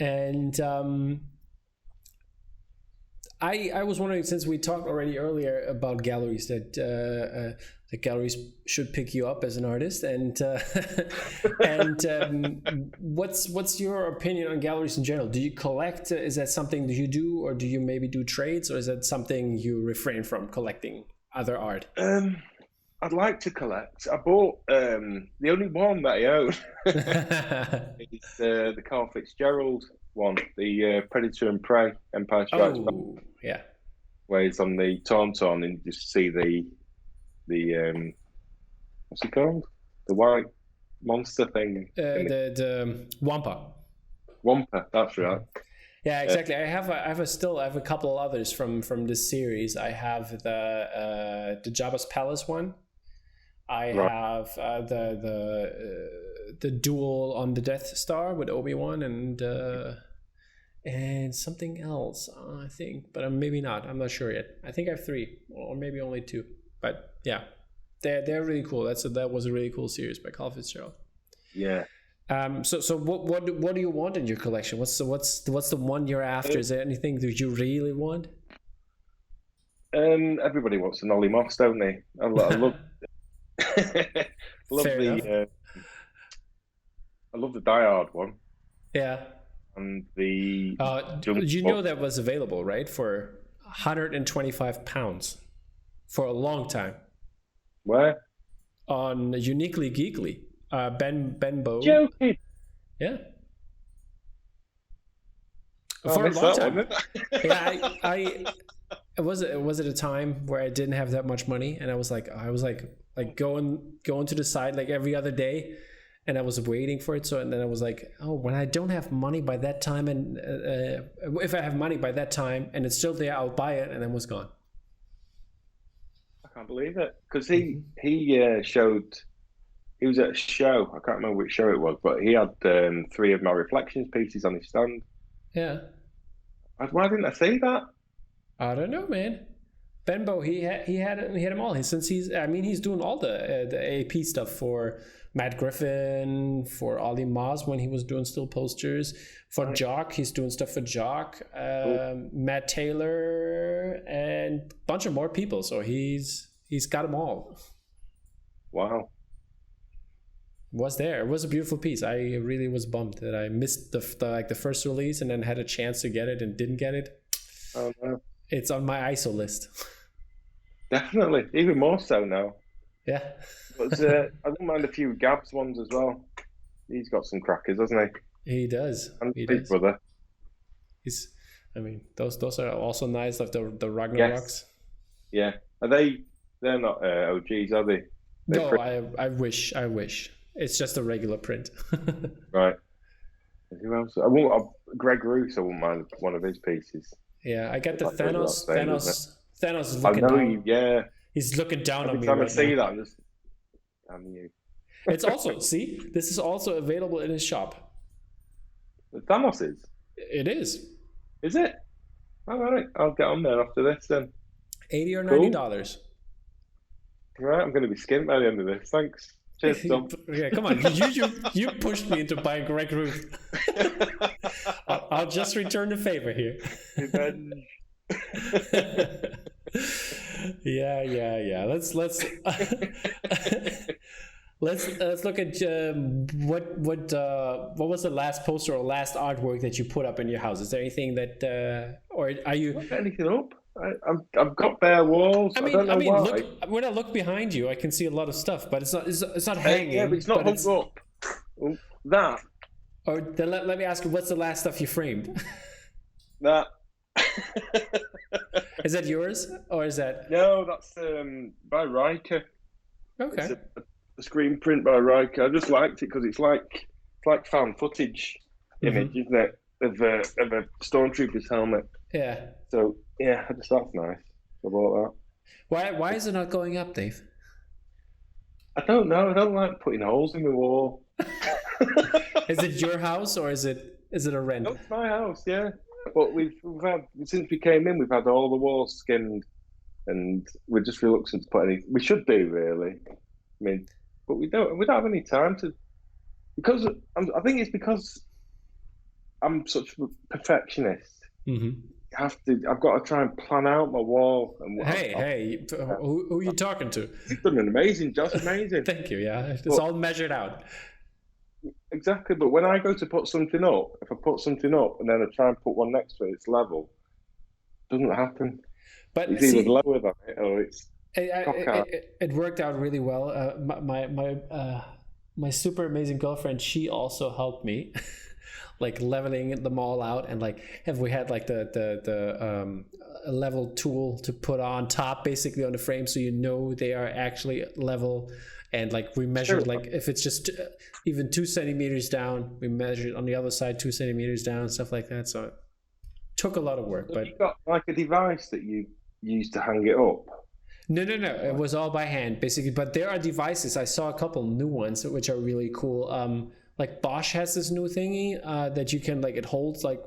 and I was wondering, since we talked already earlier about galleries, that the galleries should pick you up as an artist, and what's your opinion on galleries in general? Do you collect? Is that something that you do, or do you maybe do trades, or is that something you refrain from, collecting other art? I'd like to collect. I bought the only one that I own. It's the Carl Fitzgerald one, the Predator and Prey, Empire Strikes Back. Yeah. Where it's on the Tauntaun, and you just see the what's it called? The white monster thing. The Wampa. Wampa, that's right. Yeah, exactly. I have a couple of others from this series. I have the Jabba's Palace one. I have the duel on the Death Star with Obi-Wan and something else, I think, but maybe not. I'm not sure yet. I think I have 3, or maybe only 2. But yeah, they're really cool. That was a really cool series by Carl Fitzgerald. Yeah. So what do you want in your collection? What's the one you're after? Is there anything that you really want? Everybody wants an Ollie Moss, don't they? I love I love the Die Hard one. Yeah. And the that was available, right, for £125 for a long time. Where? On Uniquely Geekly. Ben Bow. Joking. Yeah. For a long time. Yeah, I it was at a time where I didn't have that much money, and I was like going to the site like every other day, and I was waiting for it. So, and then I was like, oh, when I don't have money by that time, and if I have money by that time and it's still there, I'll buy it, and then it was gone. I can't believe it, because he showed. He was at a show. I can't remember which show it was, but he had 3 of my Reflections pieces on his stand. Yeah. Why didn't I see that? I don't know, man. Benbow, he had them all. Since he's doing all the AP stuff for Matt Griffin, for Ollie Moss when he was doing still posters, for Jock, he's doing stuff for Jock, Matt Taylor, and a bunch of more people. So he's got them all. Wow. It was a beautiful piece. I really was bummed that I missed the first release and then had a chance to get it and didn't get it. Oh no. It's on my ISO list. Definitely, even more so now. Yeah. But I don't mind a few Gabs ones as well. He's got some crackers, hasn't he? He does. And his brother. Those are also nice, like the Ragnaroks. Yes. Yeah. They're not OGs, are they? No, I wish. It's just a regular print. Right. Who else? Greg Roos, I wouldn't mind one of his pieces. Yeah, I get the Thanos. Thanos is looking down. Yeah. He's looking down on me. Every time I see that, I'm just, damn you. It's also, this is also available in his shop. The Thanos is? It is. Is it? All right, I'll get on there after this then. $80 or $90. Right, I'm going to be skint by the end of this. Thanks. Cheers, Tom. Yeah, come on. You pushed me into buying Greg Roos. I'll just return the favor here. Yeah. Let's look at what was the last poster or last artwork that you put up in your house? Is there anything that or are you put anything up? I've got bare walls. I don't know why. Look, when I look behind you, I can see a lot of stuff, but it's not hanging. Yeah, but it's not hung up. That. Or let me ask you, what's the last stuff you framed? That. Is that yours, or is that? No, that's by Riker. Okay. It's a screen print by Riker. I just liked it because it's like found footage image, isn't it, of a stormtrooper's helmet. Yeah. So yeah, I just thought nice. I bought that. Why is it not going up, Dave? I don't know. I don't like putting holes in the wall. Is it your house or is it a rent? No, it's my house, yeah. But we've had, since we came in, we've had all the walls skinned, and we're just reluctant to put any. We should do, really. I mean, but we don't have any time to, because I think it's because I'm such a perfectionist. Mm-hmm. I've got to try and plan out my wall. And hey, who are you talking to? You've done an amazing job. Amazing. Thank you. Yeah, it's all measured out. Exactly, but when I go to put something up, if I put something up and then I try and put one next to it, it's level. It doesn't happen. But it's either lower than it or it's. It worked out really well. My super amazing girlfriend, she also helped me, like leveling them all out, and like we had like the level tool to put on top, basically on the frame, so they are actually level. And like we measured, like if it's just even 2 centimeters down, we measured on the other side 2 centimeters down, stuff like that. So it took a lot of work. But you got like a device that you use to hang it up? No. It was all by hand, basically. But there are devices. I saw a couple new ones which are really cool. Like Bosch has this new thingy that you can, like, it holds like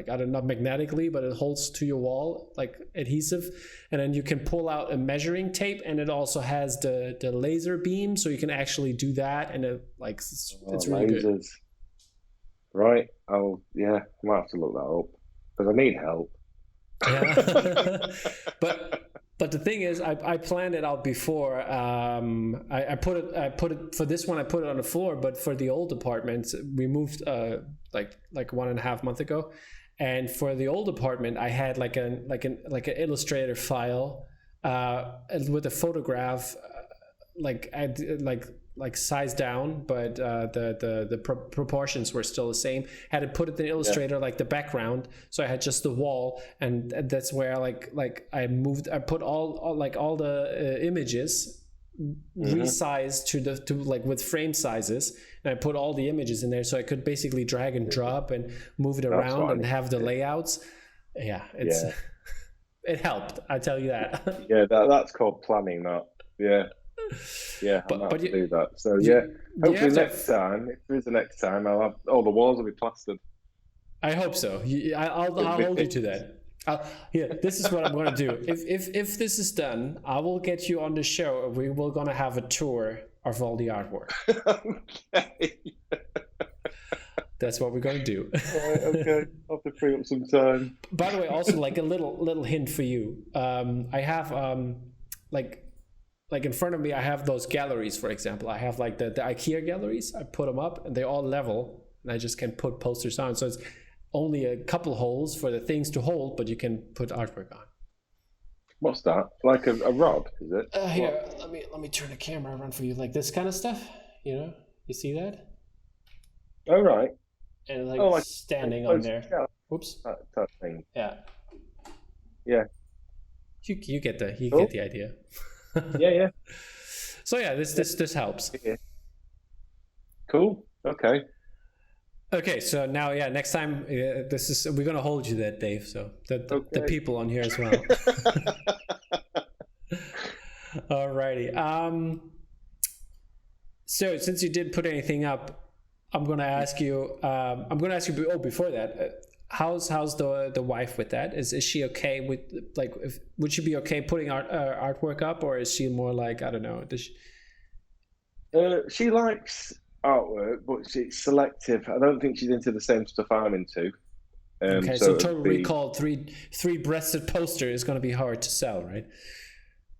I don't know, magnetically, but it holds to your wall like adhesive, and then you can pull out a measuring tape, and it also has the laser beam, so you can actually do that, and it like it's really lasers. Good. Right. I might have to look that up because I need help. Yeah. But the thing is, I planned it out before. I put it for this one. I put it on the floor, but for the old apartment, we moved like 1.5 months ago, and for the old apartment, I had like an Illustrator file with a photograph, like size down, but the proportions were still the same. Had to put it in Illustrator, like the background, so I had just the wall, and that's where I put all the images resized to like with frame sizes, and I put all the images in there, so I could basically drag and drop and move it around and have the layouts. Yeah, it helped, I tell you that. Yeah, that's called planning. That but you do that. So hopefully next time, if there is a next time, I'll have all the walls will be plastered. I hope so. I'll hold you to that. This is what I'm going to do. If this is done, I will get you on the show. We will going to have a tour of all the artwork. Okay. That's what we're going to do. Okay. I'll have to free up some time. By the way, also like a little hint for you. I have like in front of me, I have those galleries, for example. I have like the IKEA galleries. I put them up and they're all level, and I just can put posters on. So it's only a couple holes for the things to hold, but you can put artwork on. What's that? Like a rod, is it? Here, let me turn the camera around for you. Like this kind of stuff, you see that? Oh, right. And like standing on there. Yeah. Oops. That thing. Yeah. Yeah. You get the idea. Yeah. So this helps. Yeah. Cool. Okay, so now next time we're gonna hold you that, Dave. So the people on here as well. Alrighty. So since you didn't put anything up, I'm gonna ask you. Before that, how's the wife with that? Is she okay with, like, would she be okay putting artwork up, or is she more like, I don't know? She likes artwork, but she's selective. I don't think she's into the same stuff I'm into. Okay, so Total Recall three-breasted poster is going to be hard to sell, right?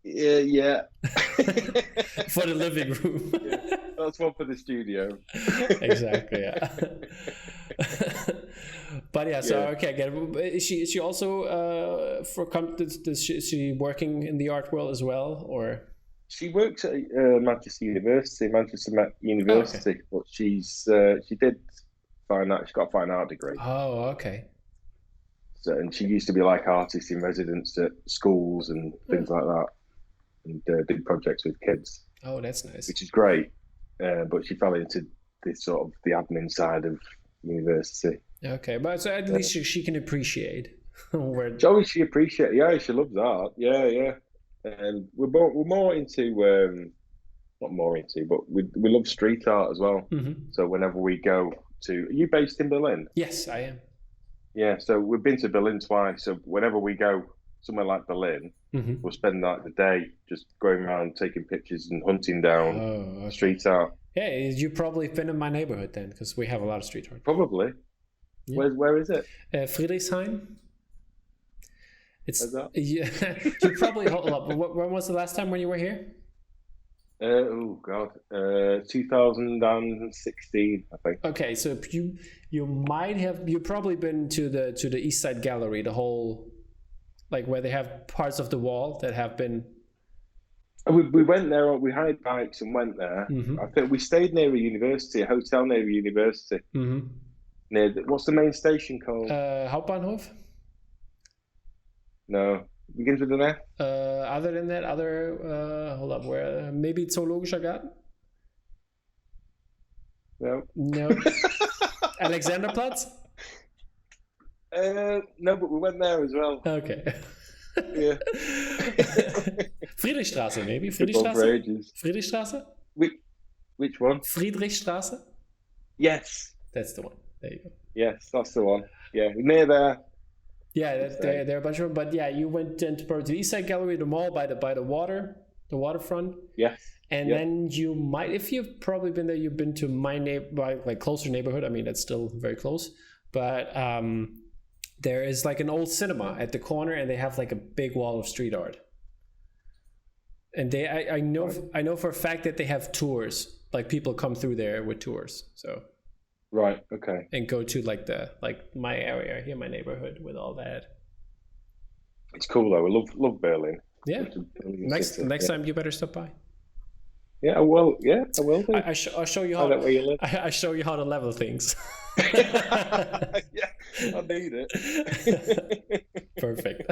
Yeah. For the living room. Yeah, that's one for the studio. Exactly. Yeah. But yeah, so okay, again, is she also is she working in the art world as well, or? She works at Manchester University, Oh, okay. but she did fine art. She got a fine art degree. Oh, okay. So, and she used to be like artist in residence at schools and things like that, and did projects with kids. Oh, that's nice. Which is great. But she fell into this sort of the admin side of university. Okay, but so at least she can appreciate where. She appreciates. Yeah, she loves art. Yeah. And we're more into not more into, but we love street art as well. Mm-hmm. So whenever we go to, are you based in Berlin? Yes, I am. Yeah, so we've been to Berlin twice. So whenever we go somewhere like Berlin, we'll spend like the day just going around taking pictures and hunting down street art. Yeah, you've probably been in my neighborhood then, because we have a lot of street art. Probably. Yeah. Where is it? Friedrichshain. It's that? Yeah. You probably hold up. When was the last time when you were here? 2016, I think. Okay, so you've probably been to the East Side Gallery, the whole, like where they have parts of the wall that have been. We went there. We hired bikes and went there. I think we stayed near a hotel near a university. Near what's the main station called? Hauptbahnhof. No, begins with an F. Other than that, hold up, where maybe Zoologischer Garten? No. Alexanderplatz? No, but we went there as well. Okay. Yeah. Friedrichstraße, maybe? Friedrichstraße? Which one? Friedrichstraße? Yes. That's the one. There you go. Yes, that's the one. Yeah, near there. Yeah, there are a bunch of them. But yeah, you went into the East Side Gallery, the mall by the waterfront. Yes. And then you might, if you've probably been there, you've been to my closer neighborhood. I mean, that's still very close. But there is like an old cinema at the corner, and they have like a big wall of street art. And I know for a fact that they have tours. Like people come through there with tours. So. Right. Okay. And go to like my area here, my neighborhood, with all that. It's cool though. I love Berlin. Yeah. Next time you better stop by. Yeah, well, yeah, I will do. I'll show you how. Where you live. I show you how to level things. Yeah, I need it. Perfect.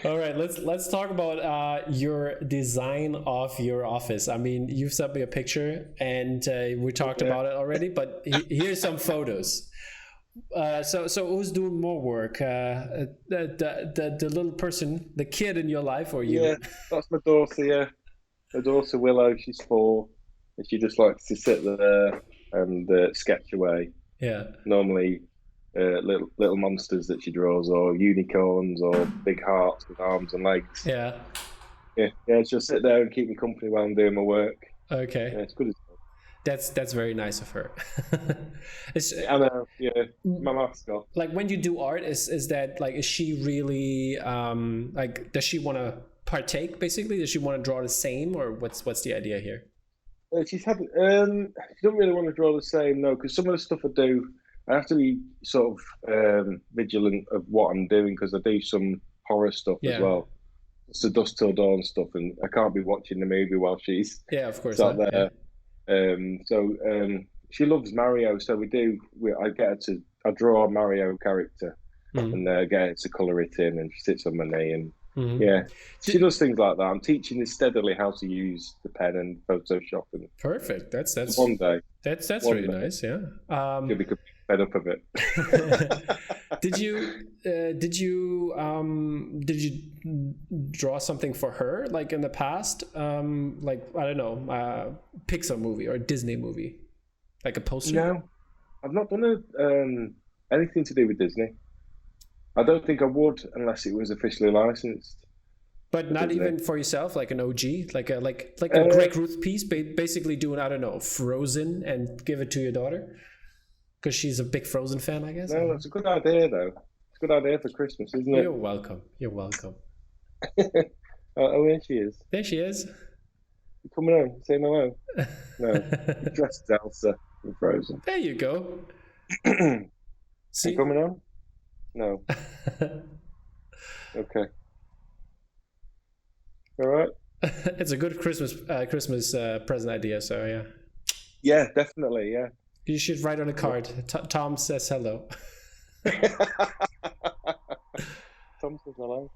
All right, let's talk about your design of your office. I mean, you've sent me a picture, and we talked about it already. But here's some photos. So who's doing more work? The little person, the kid in your life, or you? Yeah, that's my daughter. Yeah, my daughter Willow. She's 4, and she just likes to sit there and sketch away. Yeah. Normally, little monsters that she draws, or unicorns, or big hearts with arms and legs. Yeah. Yeah. She'll sit there and keep me company while I'm doing my work. Okay. Yeah, it's good as well. That's very nice of her. I know. Yeah, my mascot. Like when you do art, is that like, is she really like, does she want to partake? Basically, does she want to draw the same, or what's the idea here? She's had. She don't really want to draw the same, no, because some of the stuff I do, I have to be sort of vigilant of what I'm doing, because I do some horror stuff as well. It's the Dusk Till Dawn stuff, and I can't be watching the movie while she's of course sat there. Yeah. She loves Mario, so I draw a Mario character and get her to colour it in, and she sits on my knee, and she does things like that. I'm teaching her steadily how to use the pen and Photoshop. And perfect. That's one day. That's really nice. Yeah. You'll be fed up of it. Did you draw something for her, like in the past? Like, I don't know, Pixar movie or Disney movie, like a poster? No, I've not done anything to do with Disney. I don't think I would unless it was officially licensed. But not Disney. Even for yourself, like an OG, like a Greg Ruth piece, basically doing, I don't know, Frozen, and give it to your daughter, because she's a big Frozen fan, I guess. No, that's a good idea though. It's a good idea for Christmas, isn't it? You're welcome. Oh, there she is. There she is. You coming home? Say hello. No, dressed as Elsa from Frozen. There you go. See? You coming on? No. Okay. All right. It's a good Christmas present idea. So yeah. Yeah, definitely. Yeah. You should write on a card. Tom says hello. Tom says hello.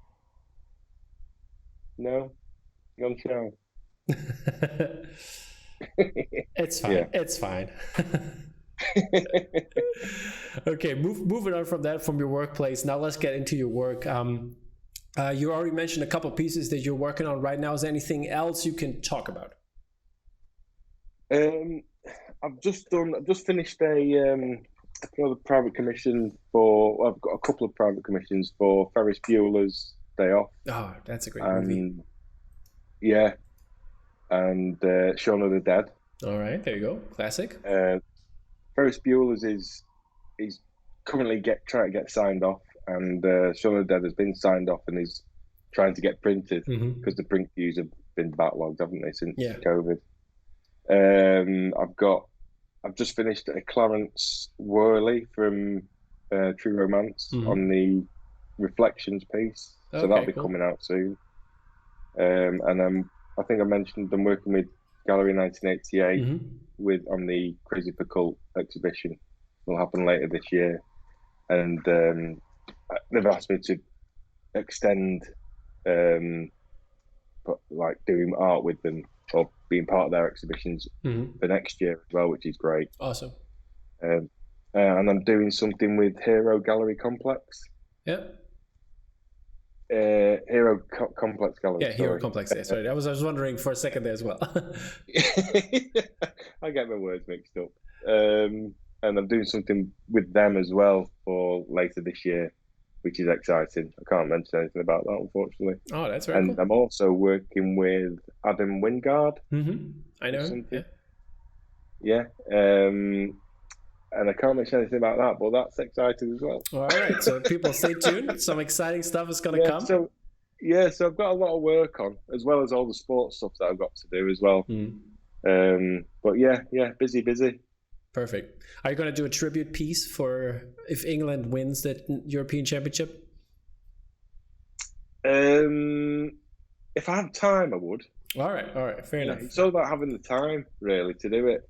No. Young show. It's fine. Yeah. It's fine. Okay, moving on from that, from your workplace. Now let's get into your work. You already mentioned a couple pieces that you're working on right now. Is there anything else you can talk about? I've just finished another private commission for. Well, I've got a couple of private commissions for Ferris Bueller's Day Off. Oh, that's a great movie. Yeah, and Shaun of the Dead. All right, there you go, classic. Ferris Bueller's is currently trying to get signed off, and Shaun of the Dead has been signed off and is trying to get printed because the print views have been backlogged, haven't they, since COVID? I've just finished a Clarence Worley from True Romance on the Reflections piece, so that'll be coming out soon. And I think I mentioned I'm working with Gallery 1988 on the Crazy for Cult exhibition. It'll happen later this year, and they've asked me to extend, like doing art with them or being part of their exhibitions for next year as well, which is great. Awesome. And I'm doing something with Hero Gallery Complex. Yeah. Hero Complex Gallery. Yeah, Hero Complex. Yeah, sorry, I was wondering for a second there as well. I get my words mixed up. And I'm doing something with them as well for later this year, which is exciting. I can't mention anything about that, unfortunately. Oh, that's very cool. I'm also working with Adam Wingard. I know him. Yeah. And I can't mention anything about that, but that's exciting as well. All right, so people stay tuned. Some exciting stuff is going to come. So I've got a lot of work on, as well as all the sports stuff that I've got to do as well. But yeah, busy. Perfect. Are you going to do a tribute piece for if England wins the European Championship? If I have time, I would. All right, fair enough. It's all about having the time, really, to do it.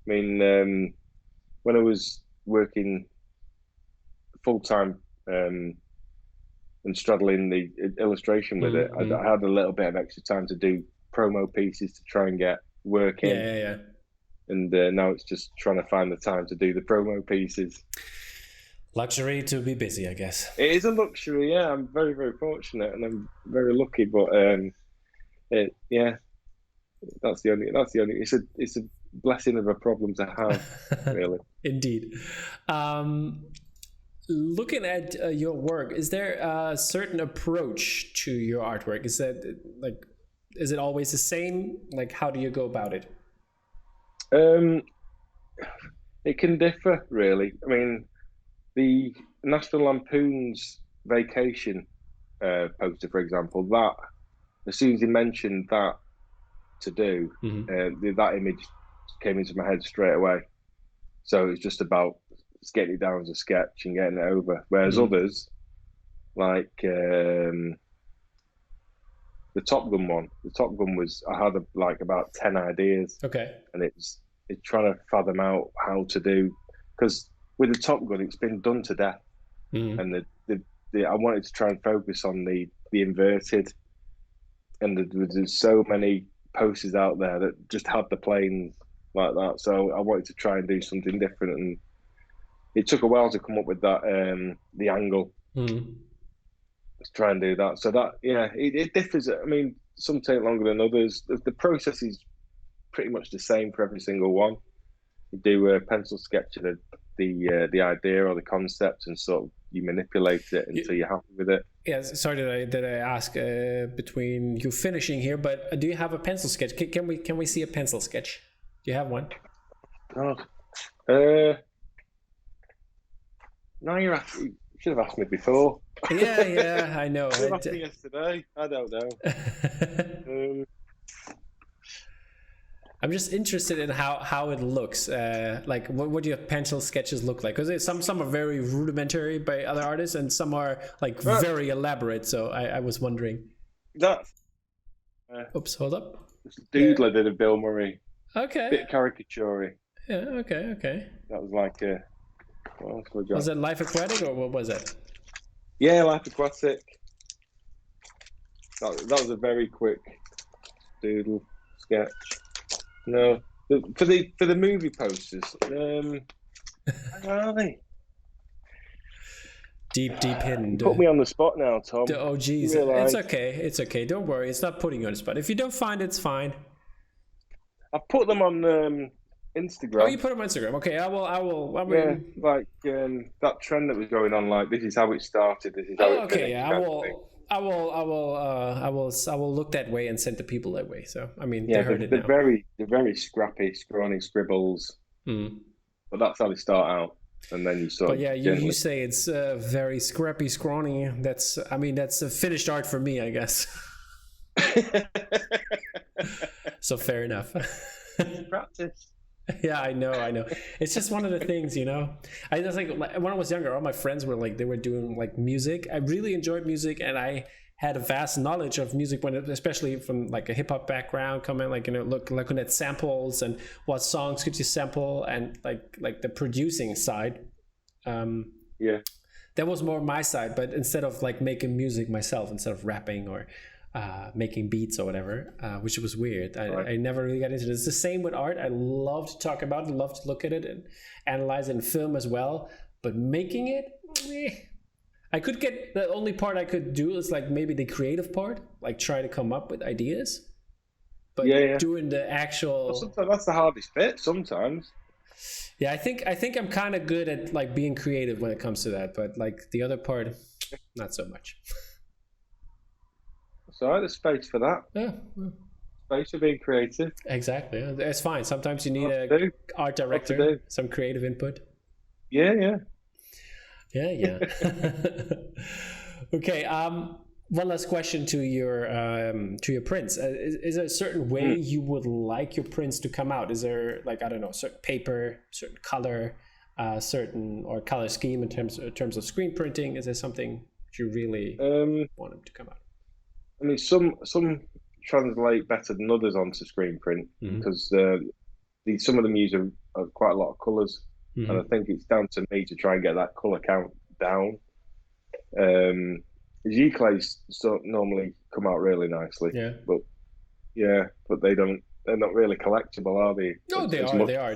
I mean, when I was working full-time and straddling the illustration with it, I had a little bit of extra time to do promo pieces to try and get work in. Yeah. And now it's just trying to find the time to do the promo pieces. Luxury to be busy, I guess. It is a luxury, yeah. I'm very, very fortunate and I'm very lucky, but that's the only. It's a blessing of a problem to have, really. Indeed. Looking at your work, is there a certain approach to your artwork? Is it always the same? Like, how do you go about it? It can differ, really. I mean, the National Lampoon's Vacation poster, for example, that as soon as he mentioned that to do, that image came into my head straight away. So it's just about getting it down as a sketch and getting it over. Whereas others, like the Top Gun one, I had about 10 ideas. Okay. And it's trying to fathom out how to do, because with the Top Gun, it's been done to death. And I wanted to try and focus on the inverted, and there's so many posters out there that just had the planes like that. So I wanted to try and do something different, and it took a while to come up with that, the angle to try and do that. So that, it differs. I mean, some take longer than others. The process is pretty much the same for every single one. You do a pencil sketch of the idea or the concept, and sort of you manipulate it until you're happy with it. Yes, sorry that I ask between you finishing here, but do you have a pencil sketch? Can we see a pencil sketch? Do you have one? God. No, you should have asked me before. Yeah, I know. You should have asked me yesterday. I don't know. I'm just interested in how it looks. Like what do your pencil sketches look like? Because some are very rudimentary by other artists, and some are like very elaborate. So I was wondering. That. Oops, hold up. Doodler did a Bill Murray. Okay. Bit caricature-y. Yeah. Okay. That was like a. What else we got? Was it Life Aquatic or what was it? Yeah, Life Aquatic. That was a very quick doodle sketch. No, for the movie posters. Where are they? Deep hidden. Put me on the spot now, Tom. Oh, geez. It's okay. Don't worry. It's not putting you on the spot. If you don't find it, it's fine. I put them on Instagram. Oh, you put them on Instagram. Okay, I will. Yeah, like that trend that was going on. Like, this is how it started. This is how it finished. Yeah, I will look that way and send the people that way. So I mean, they heard it now. They're very scrappy, scrawny scribbles. But that's how they start out, and then you sort. But yeah, you say it's very scrappy, scrawny. That's a finished art for me, I guess. So fair enough. Practice. Yeah, I know. It's just one of the things, you know. I just like when I was younger, all my friends were like, they were doing like music. I really enjoyed music, and I had a vast knowledge of music especially from like a hip hop background, coming like, you know, looking at samples and what songs could you sample, and like the producing side. Yeah, that was more my side. But instead of like making music myself, instead of rapping or making beats or whatever, which was weird. I never really got into this. It's the same with art. I love to talk about it, love to look at it and analyze it in film as well. But making it, I could get, the only part I could do is like maybe the creative part, like try to come up with ideas. But doing the actual, well, sometimes that's the hardest bit. Sometimes. Yeah, I think I'm kind of good at like being creative when it comes to that, but like the other part, not so much. So there's space for that. Yeah. Space for being creative. Exactly. It's fine. Sometimes you need a art director, some creative input. Yeah. Okay. One last question to your prints. Is there a certain way you would like your prints to come out? Is there, like, I don't know, certain paper, certain color, certain or color scheme in terms of screen printing? Is there something you really want them to come out? I mean, some translate better than others onto screen print because some of them use quite a lot of colours, and I think it's down to me to try and get that colour count down. G-clays normally come out really nicely, but they're not really collectible, are they? No, they are.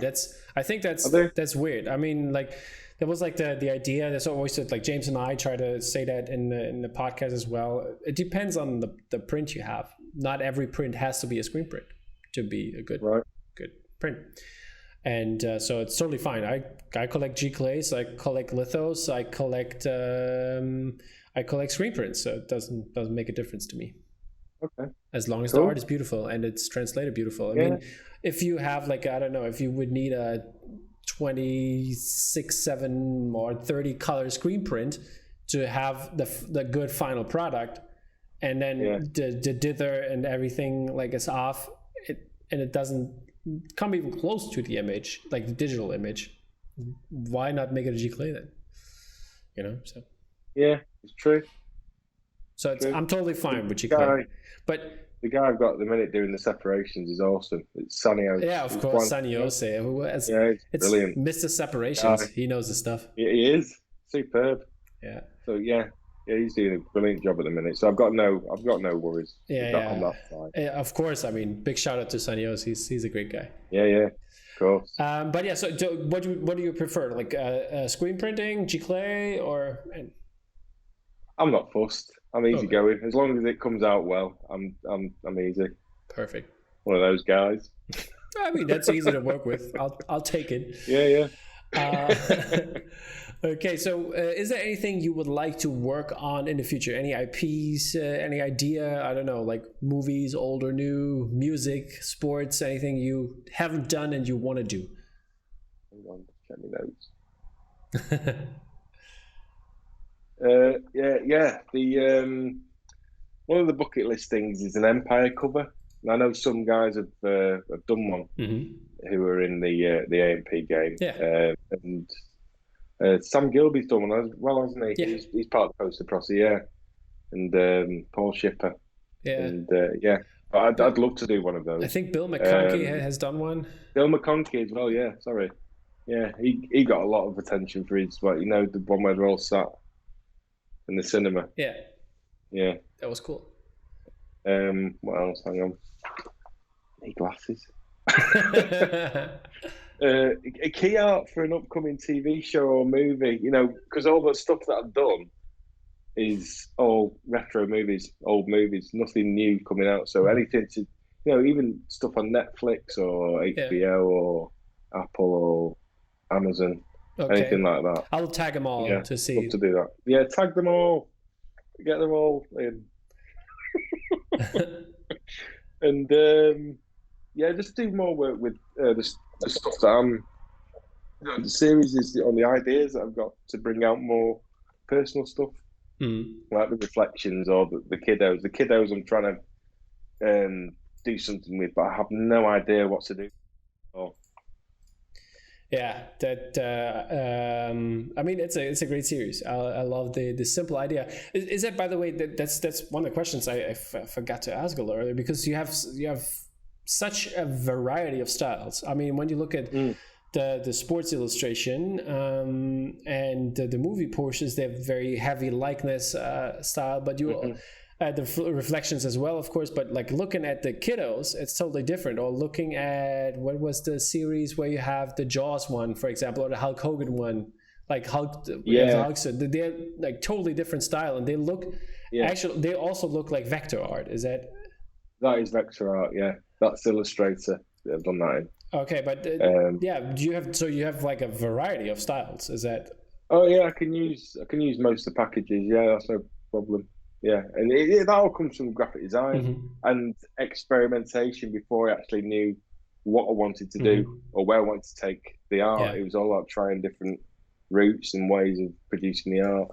I think that's weird. I mean, like, there was like the idea. There's always like James and I try to say that in the podcast as well. It depends on the print you have. Not every print has to be a screen print to be a good print. And so it's totally fine. I collect G-clays. I collect lithos. I collect screen prints. So it doesn't make a difference to me. Okay. As long as the art is beautiful and it's translated beautiful. I mean, if you have like, I don't know, if you would need a 26, 7 or 30 color screen print to have the good final product, and then the dither and everything like is off, and it doesn't come even close to the image, like the digital image, why not make it a G-clay then? You know, so. Yeah, it's true. So I'm totally fine with G-clay. But the guy I've got at the minute doing the separations is awesome. It's Sanio. Yeah, of course, Sanio. It's brilliant. Mr. Separations. He knows the stuff. He is superb. Yeah. So he's doing a brilliant job at the minute. So I've got no worries. On that side. Of course. I mean, big shout out to Sanio. He's a great guy. Yeah, of course. But yeah. So what do you prefer? Like screen printing, G-clay, or? I'm not fussed. I'm easygoing. As long as it comes out well, I'm easy. Perfect. One of those guys. I mean, that's easy to work with. I'll take it. Yeah. Okay, so is there anything you would like to work on in the future? Any IPs? Any idea? I don't know, like movies, old or new, music, sports, anything you haven't done and you want to do? Hold on, check my notes. The one of the bucket list things is an Empire cover. I know some guys have done one who were in the A&P game. Yeah. And Sam Gilby's done one as well, hasn't he? Yeah. He's part of the poster process, yeah. And Paul Shipper. Yeah. And yeah. But I'd love to do one of those. I think Bill McConkey has done one. Bill McConkey as well, yeah. Sorry. Yeah, he got a lot of attention for his, the one where they're all sat in the cinema. Yeah. Yeah. That was cool. What else? Hang on. Need glasses. A key art for an upcoming TV show or movie, because all the stuff that I've done is all retro movies, old movies, nothing new coming out. So anything to, even stuff on Netflix or HBO or Apple or Amazon, anything like that. I'll tag them all to see. Love to do that. Yeah, tag them all. Get them all in. And just do more work with the stuff that I'm. The series is on the ideas that I've got to bring out more personal stuff, like the reflections or the kiddos. The kiddos I'm trying to do something with, but I have no idea what to do. Yeah, that I mean, it's a great series. I love the simple idea. Is that, by the way, that's one of the questions I forgot to ask a little earlier, because you have such a variety of styles. I mean, when you look at the sports illustration and the movie portions, they have very heavy likeness style, but you. The reflections as well, of course, but like looking at the kiddos, it's totally different. Or looking at, what was the series where you have the Jaws one, for example, or the Hulk Hogan one, like Hulk. They're like totally different style, and they look actually. They also look like vector art. Is that? That is vector art. Yeah, that's Illustrator. I've done that in. Okay, but do you have like a variety of styles? Is that? Oh yeah, I can use most of the packages. Yeah, that's no problem. Yeah, and that all comes from graphic design and experimentation before I actually knew what I wanted to do or where I wanted to take the art. Yeah. It was all about trying different routes and ways of producing the art.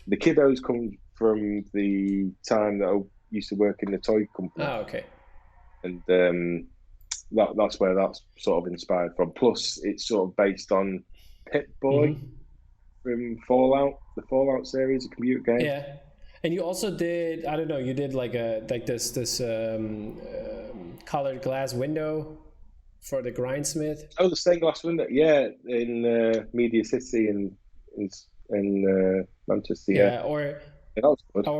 The kiddos come from the time that I used to work in the toy company. Oh, okay. And that's where that's sort of inspired from. Plus, it's sort of based on Pip-Boy from Fallout, the Fallout series, a computer game. Yeah. And you also did, I don't know, you did like this colored glass window for the Grindsmith. Oh, the stained glass window, yeah, in Media City in Manchester. Yeah, or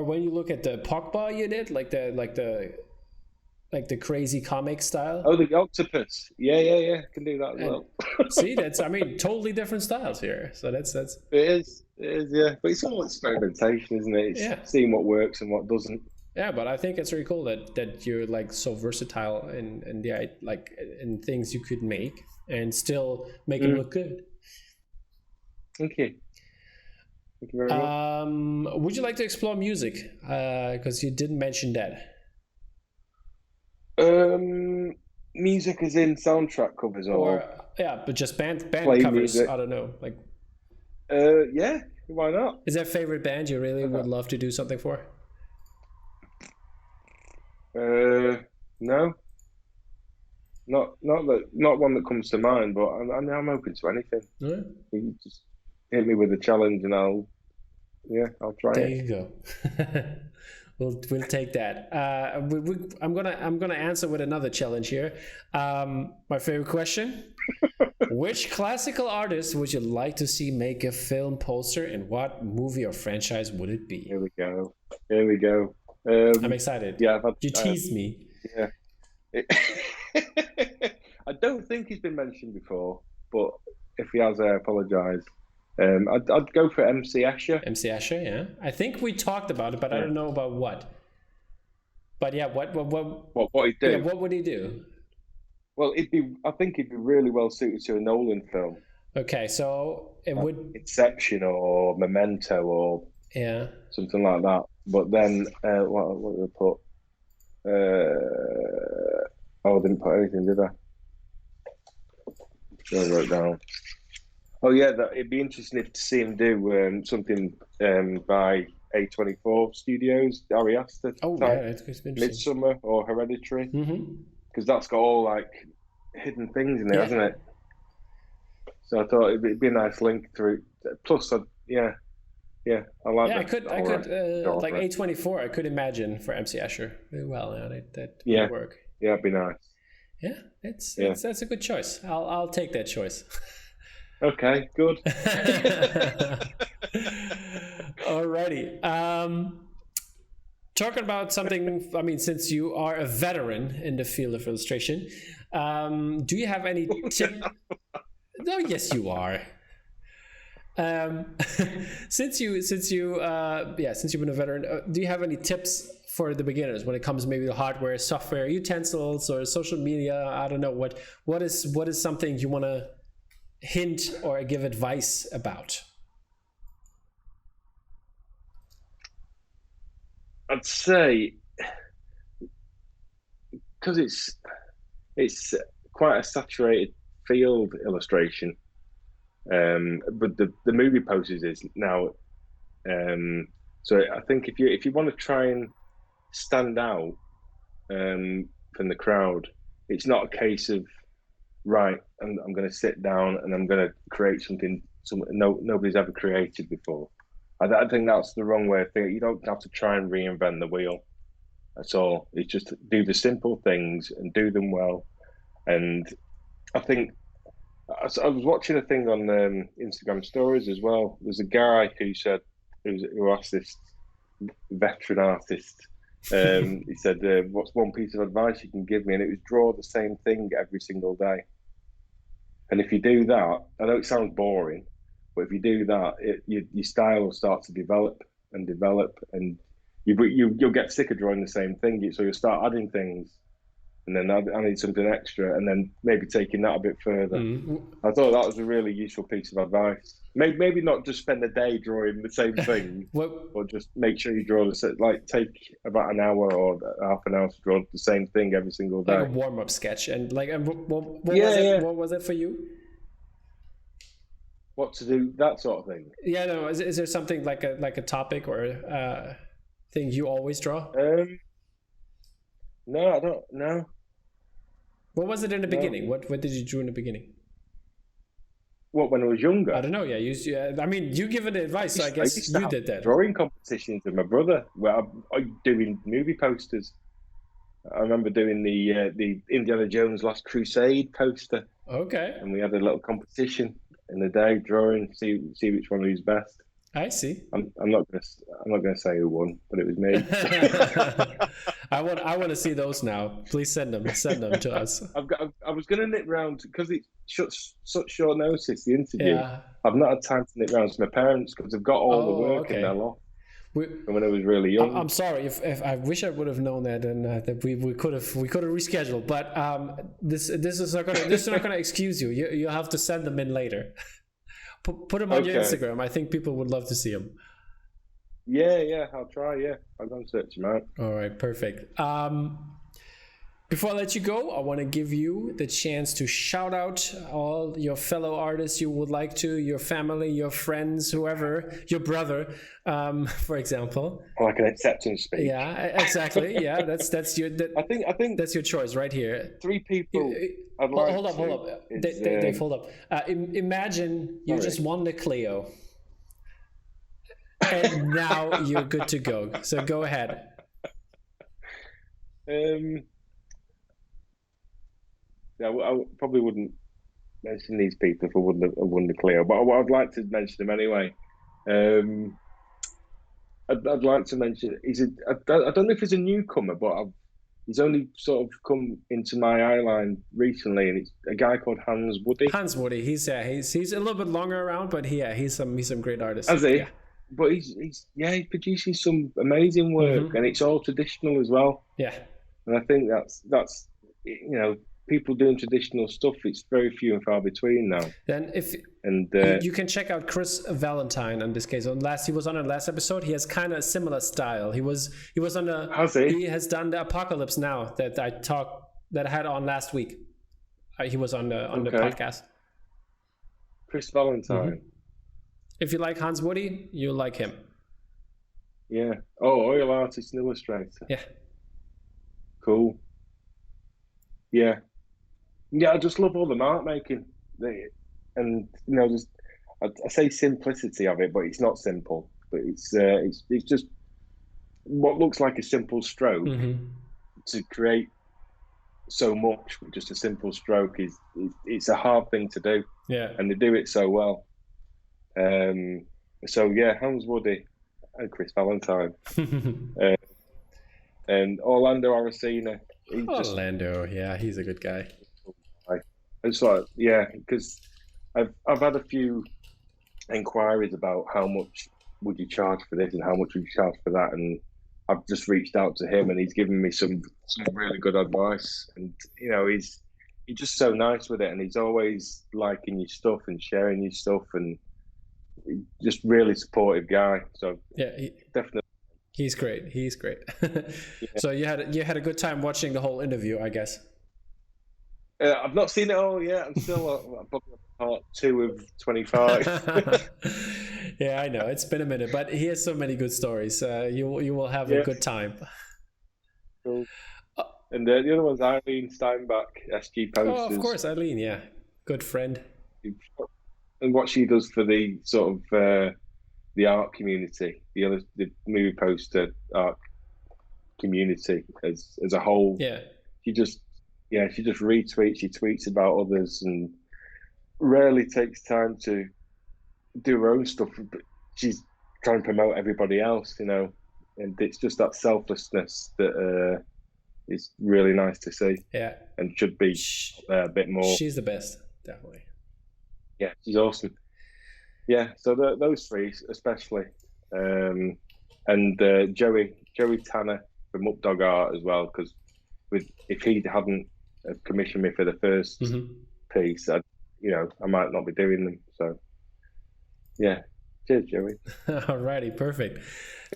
when you look at the Pogba, you did like the crazy comic style. Oh, the octopus. Yeah. Can do that as well. See, totally different styles here. So that's. It is, yeah. But it's all experimentation, isn't it? It's seeing what works and what doesn't. Yeah, but I think it's really cool that you're like so versatile in things you could make and still make it look good. Thank you. Thank you very much. Would you like to explore music? Because you didn't mention that. Music as in soundtrack covers but just band covers. Music. I don't know, like. Yeah, why not? Is there a favorite band you really would love to do something for? No. Not one that comes to mind, but I'm open to anything. Yeah. You just hit me with a challenge and I'll try there it. You go. We'll take that. I'm gonna answer with another challenge here. My favorite question: which classical artist would you like to see make a film poster, and what movie or franchise would it be? Here we go. I'm excited. Yeah, you teased me. Yeah. I don't think he's been mentioned before, but if he has, I apologise. I'd go for MC Escher. MC Escher, yeah. I think we talked about it, but I don't know about what. But yeah, what he'd do? Yeah, what would he do? Well, I think he'd be really well suited to a Nolan film. Okay, so it would Inception or Memento or something like that. But then what did I put? I didn't put anything, did I? I wrote down. Oh yeah, it'd be interesting to see him do something by A24 Studios, Ari Aster type, it's interesting. Midsummer or Hereditary, because Mm-hmm. that's got all like hidden things in it, Yeah. hasn't it? So I thought it'd be a nice link through. Plus, I like Yeah, that. I could like A24. I could imagine for MC Escher very well. That would work. Yeah, it'd be nice. Yeah, it's that's a good choice. I'll take that choice. Okay, good. Alrighty. Talking about something, I mean, since you are a veteran in the field of illustration, do you have any tip? No, yes, you are. Since you've been a veteran, do you have any tips for the beginners when it comes maybe to hardware, software, utensils, or social media? I don't know what is something you want to hint or give advice about? I'd say because it's quite a saturated field, illustration, but the movie posters is now. So I think if you want to try and stand out from the crowd, it's not a case of right. I'm going to sit down and I'm going to create something nobody's ever created before. I think that's the wrong way of thinking. You don't have to try and reinvent the wheel. That's all. It's just do the simple things and do them well. And I think I was watching a thing on Instagram stories as well. There's a guy who asked this veteran artist. He said, "What's one piece of advice you can give me?" And it was draw the same thing every single day. And if you do that, I know it sounds boring, but if you do that, your style will start to develop, and you'll get sick of drawing the same thing. So you'll start adding things, and then I need something extra, and then maybe taking that a bit further. I thought that was a really useful piece of advice. Maybe not just spend a day drawing the same thing, or just make sure you draw take about an hour or half an hour to draw the same thing every single day. Like a warm-up sketch, and what was it for you? What to do, that sort of thing. Yeah, no. Is there something like a topic or thing you always draw? No, I don't know. What was it in the beginning? What did you draw in the beginning? What, when I was younger? I don't know. Yeah, I mean, you give it advice, so I guess you did that. Drawing competitions with my brother, where I'm doing movie posters. I remember doing the Indiana Jones Last Crusade poster. Okay. And we had a little competition in the day, drawing, see which one was best. I see. I'm not gonna say who won, but it was me. I want to see those now. Please send them to us. I was gonna nip round because it's such short notice, the interview. Yeah. I've not had time to nip round to my parents because they've got all the work in their loft. When I was really young. I'm sorry if I wish I would have known that, and that we could have rescheduled. But this is not gonna excuse you. You'll have to send them in later. Put them on your Instagram. I think people would love to see them. Yeah, I'll try. Yeah, I'll go and search them out. All right, perfect. Before I let you go, I want to give you the chance to shout out all your fellow artists you would like to, your family, your friends, whoever, your brother, for example. Like an acceptance speech. Yeah, exactly. Yeah, that's your. I think that's your choice right here. 3 people. Hold up. Dave, hold up. Imagine you just won the Clio, and now you're good to go. So go ahead. Yeah, I probably wouldn't mention these people if I wouldn't have won the Clio, but I'd like to mention them anyway. I'd like to mention I don't know if he's a newcomer, but he's only sort of come into my eye line recently, and it's a guy called Hans Woody. Hans Woody, he's a little bit longer around, but he's some great artist. Has he? Yeah. But he's producing some amazing work, and it's all traditional as well. Yeah. And I think that's people doing traditional stuff, it's very few and far between now. Then you can check out Chris Valentine in this case. He was on the last episode. He has kind of a similar style. He was on the. Has he? He has done the Apocalypse Now that I had on last week. He was on the podcast. Chris Valentine. Mm-hmm. If you like Hans Woody, you'll like him. Yeah. Oh, oil artist and illustrator. Yeah. Cool. Yeah. Yeah, I just love all the art making. And just I say simplicity of it, but it's not simple. But it's just what looks like a simple stroke to create so much with just a simple stroke it's a hard thing to do. Yeah. And they do it so well. So yeah, Hans Woody and Chris Valentine. And Orlando Aracena. Orlando, yeah, he's a good guy. It's like, yeah, because I've had a few inquiries about how much would you charge for this and how much would you charge for that, and I've just reached out to him and he's given me some really good advice. And he's just so nice with it, and he's always liking your stuff and sharing your stuff, and just really supportive guy. So yeah, definitely. He's great. Yeah. So you had a good time watching the whole interview, I guess. I've not seen it all yet. I'm still part 2 of 25. Yeah, I know it's been a minute, but he has so many good stories. You will have a good time. Cool. And the other one's Eileen Steinbach, SG Posters. Oh, of course, Eileen. Yeah, good friend. And what she does for the sort of the art community, the movie poster art community as a whole. Yeah. She just retweets, she tweets about others, and rarely takes time to do her own stuff. But she's trying to promote everybody else, and it's just that selflessness that is really nice to see. Yeah, and should be a bit more. She's the best, definitely. Yeah, she's awesome. Yeah, so those 3 especially, and Joey Tanner from Updog Art as well, because if he hadn't commissioned me for the first piece, I might not be doing them. So yeah, cheers, Joey. Alrighty, perfect.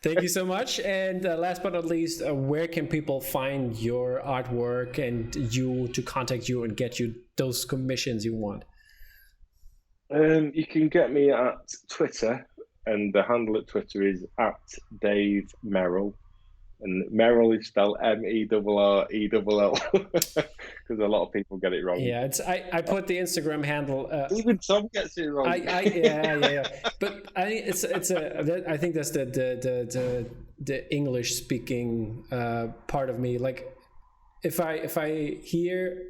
Thank you so much. And last but not least, where can people find your artwork and to contact you and get you those commissions you want? You can get me at Twitter, and the handle at Twitter is @Dave Merrell. And Merrell is spelled Merrell because a lot of people get it wrong. Yeah, I put the Instagram handle. Even Tom gets it wrong. Yeah. But I think that's the English speaking part of me. Like, if I hear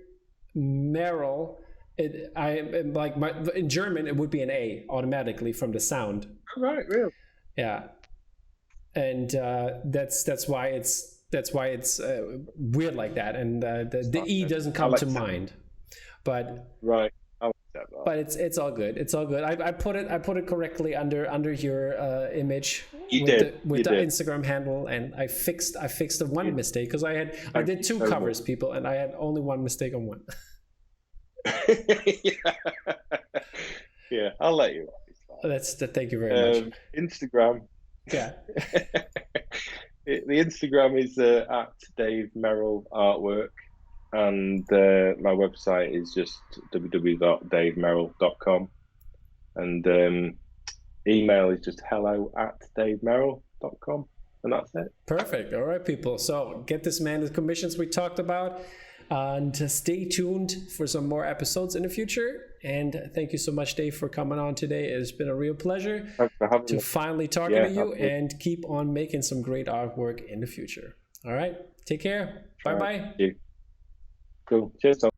Merrell, in German it would be an A automatically from the sound. Right, real. Yeah. And that's why it's weird like that, and the E doesn't come to mind, but right. But it's all good. It's all good. I put it correctly under your image with the Instagram handle, and I fixed the one mistake, because I did 2 covers, people, and I had only one mistake on one. Yeah, I'll let you. Thank you very much. Instagram. Yeah. The Instagram is @Dave Merrell Artwork, and my website is just www.davemerrell.com, and email is just hello@davemerrell.com, and that's it. Perfect. All right, people. So get this man the commissions we talked about, and stay tuned for some more episodes in the future. And thank you so much, Dave, for coming on today. It's been a real pleasure to finally talk to you, and keep on making some great artwork in the future. All right. Take care. Bye-bye. Cool. Cheers, Tom.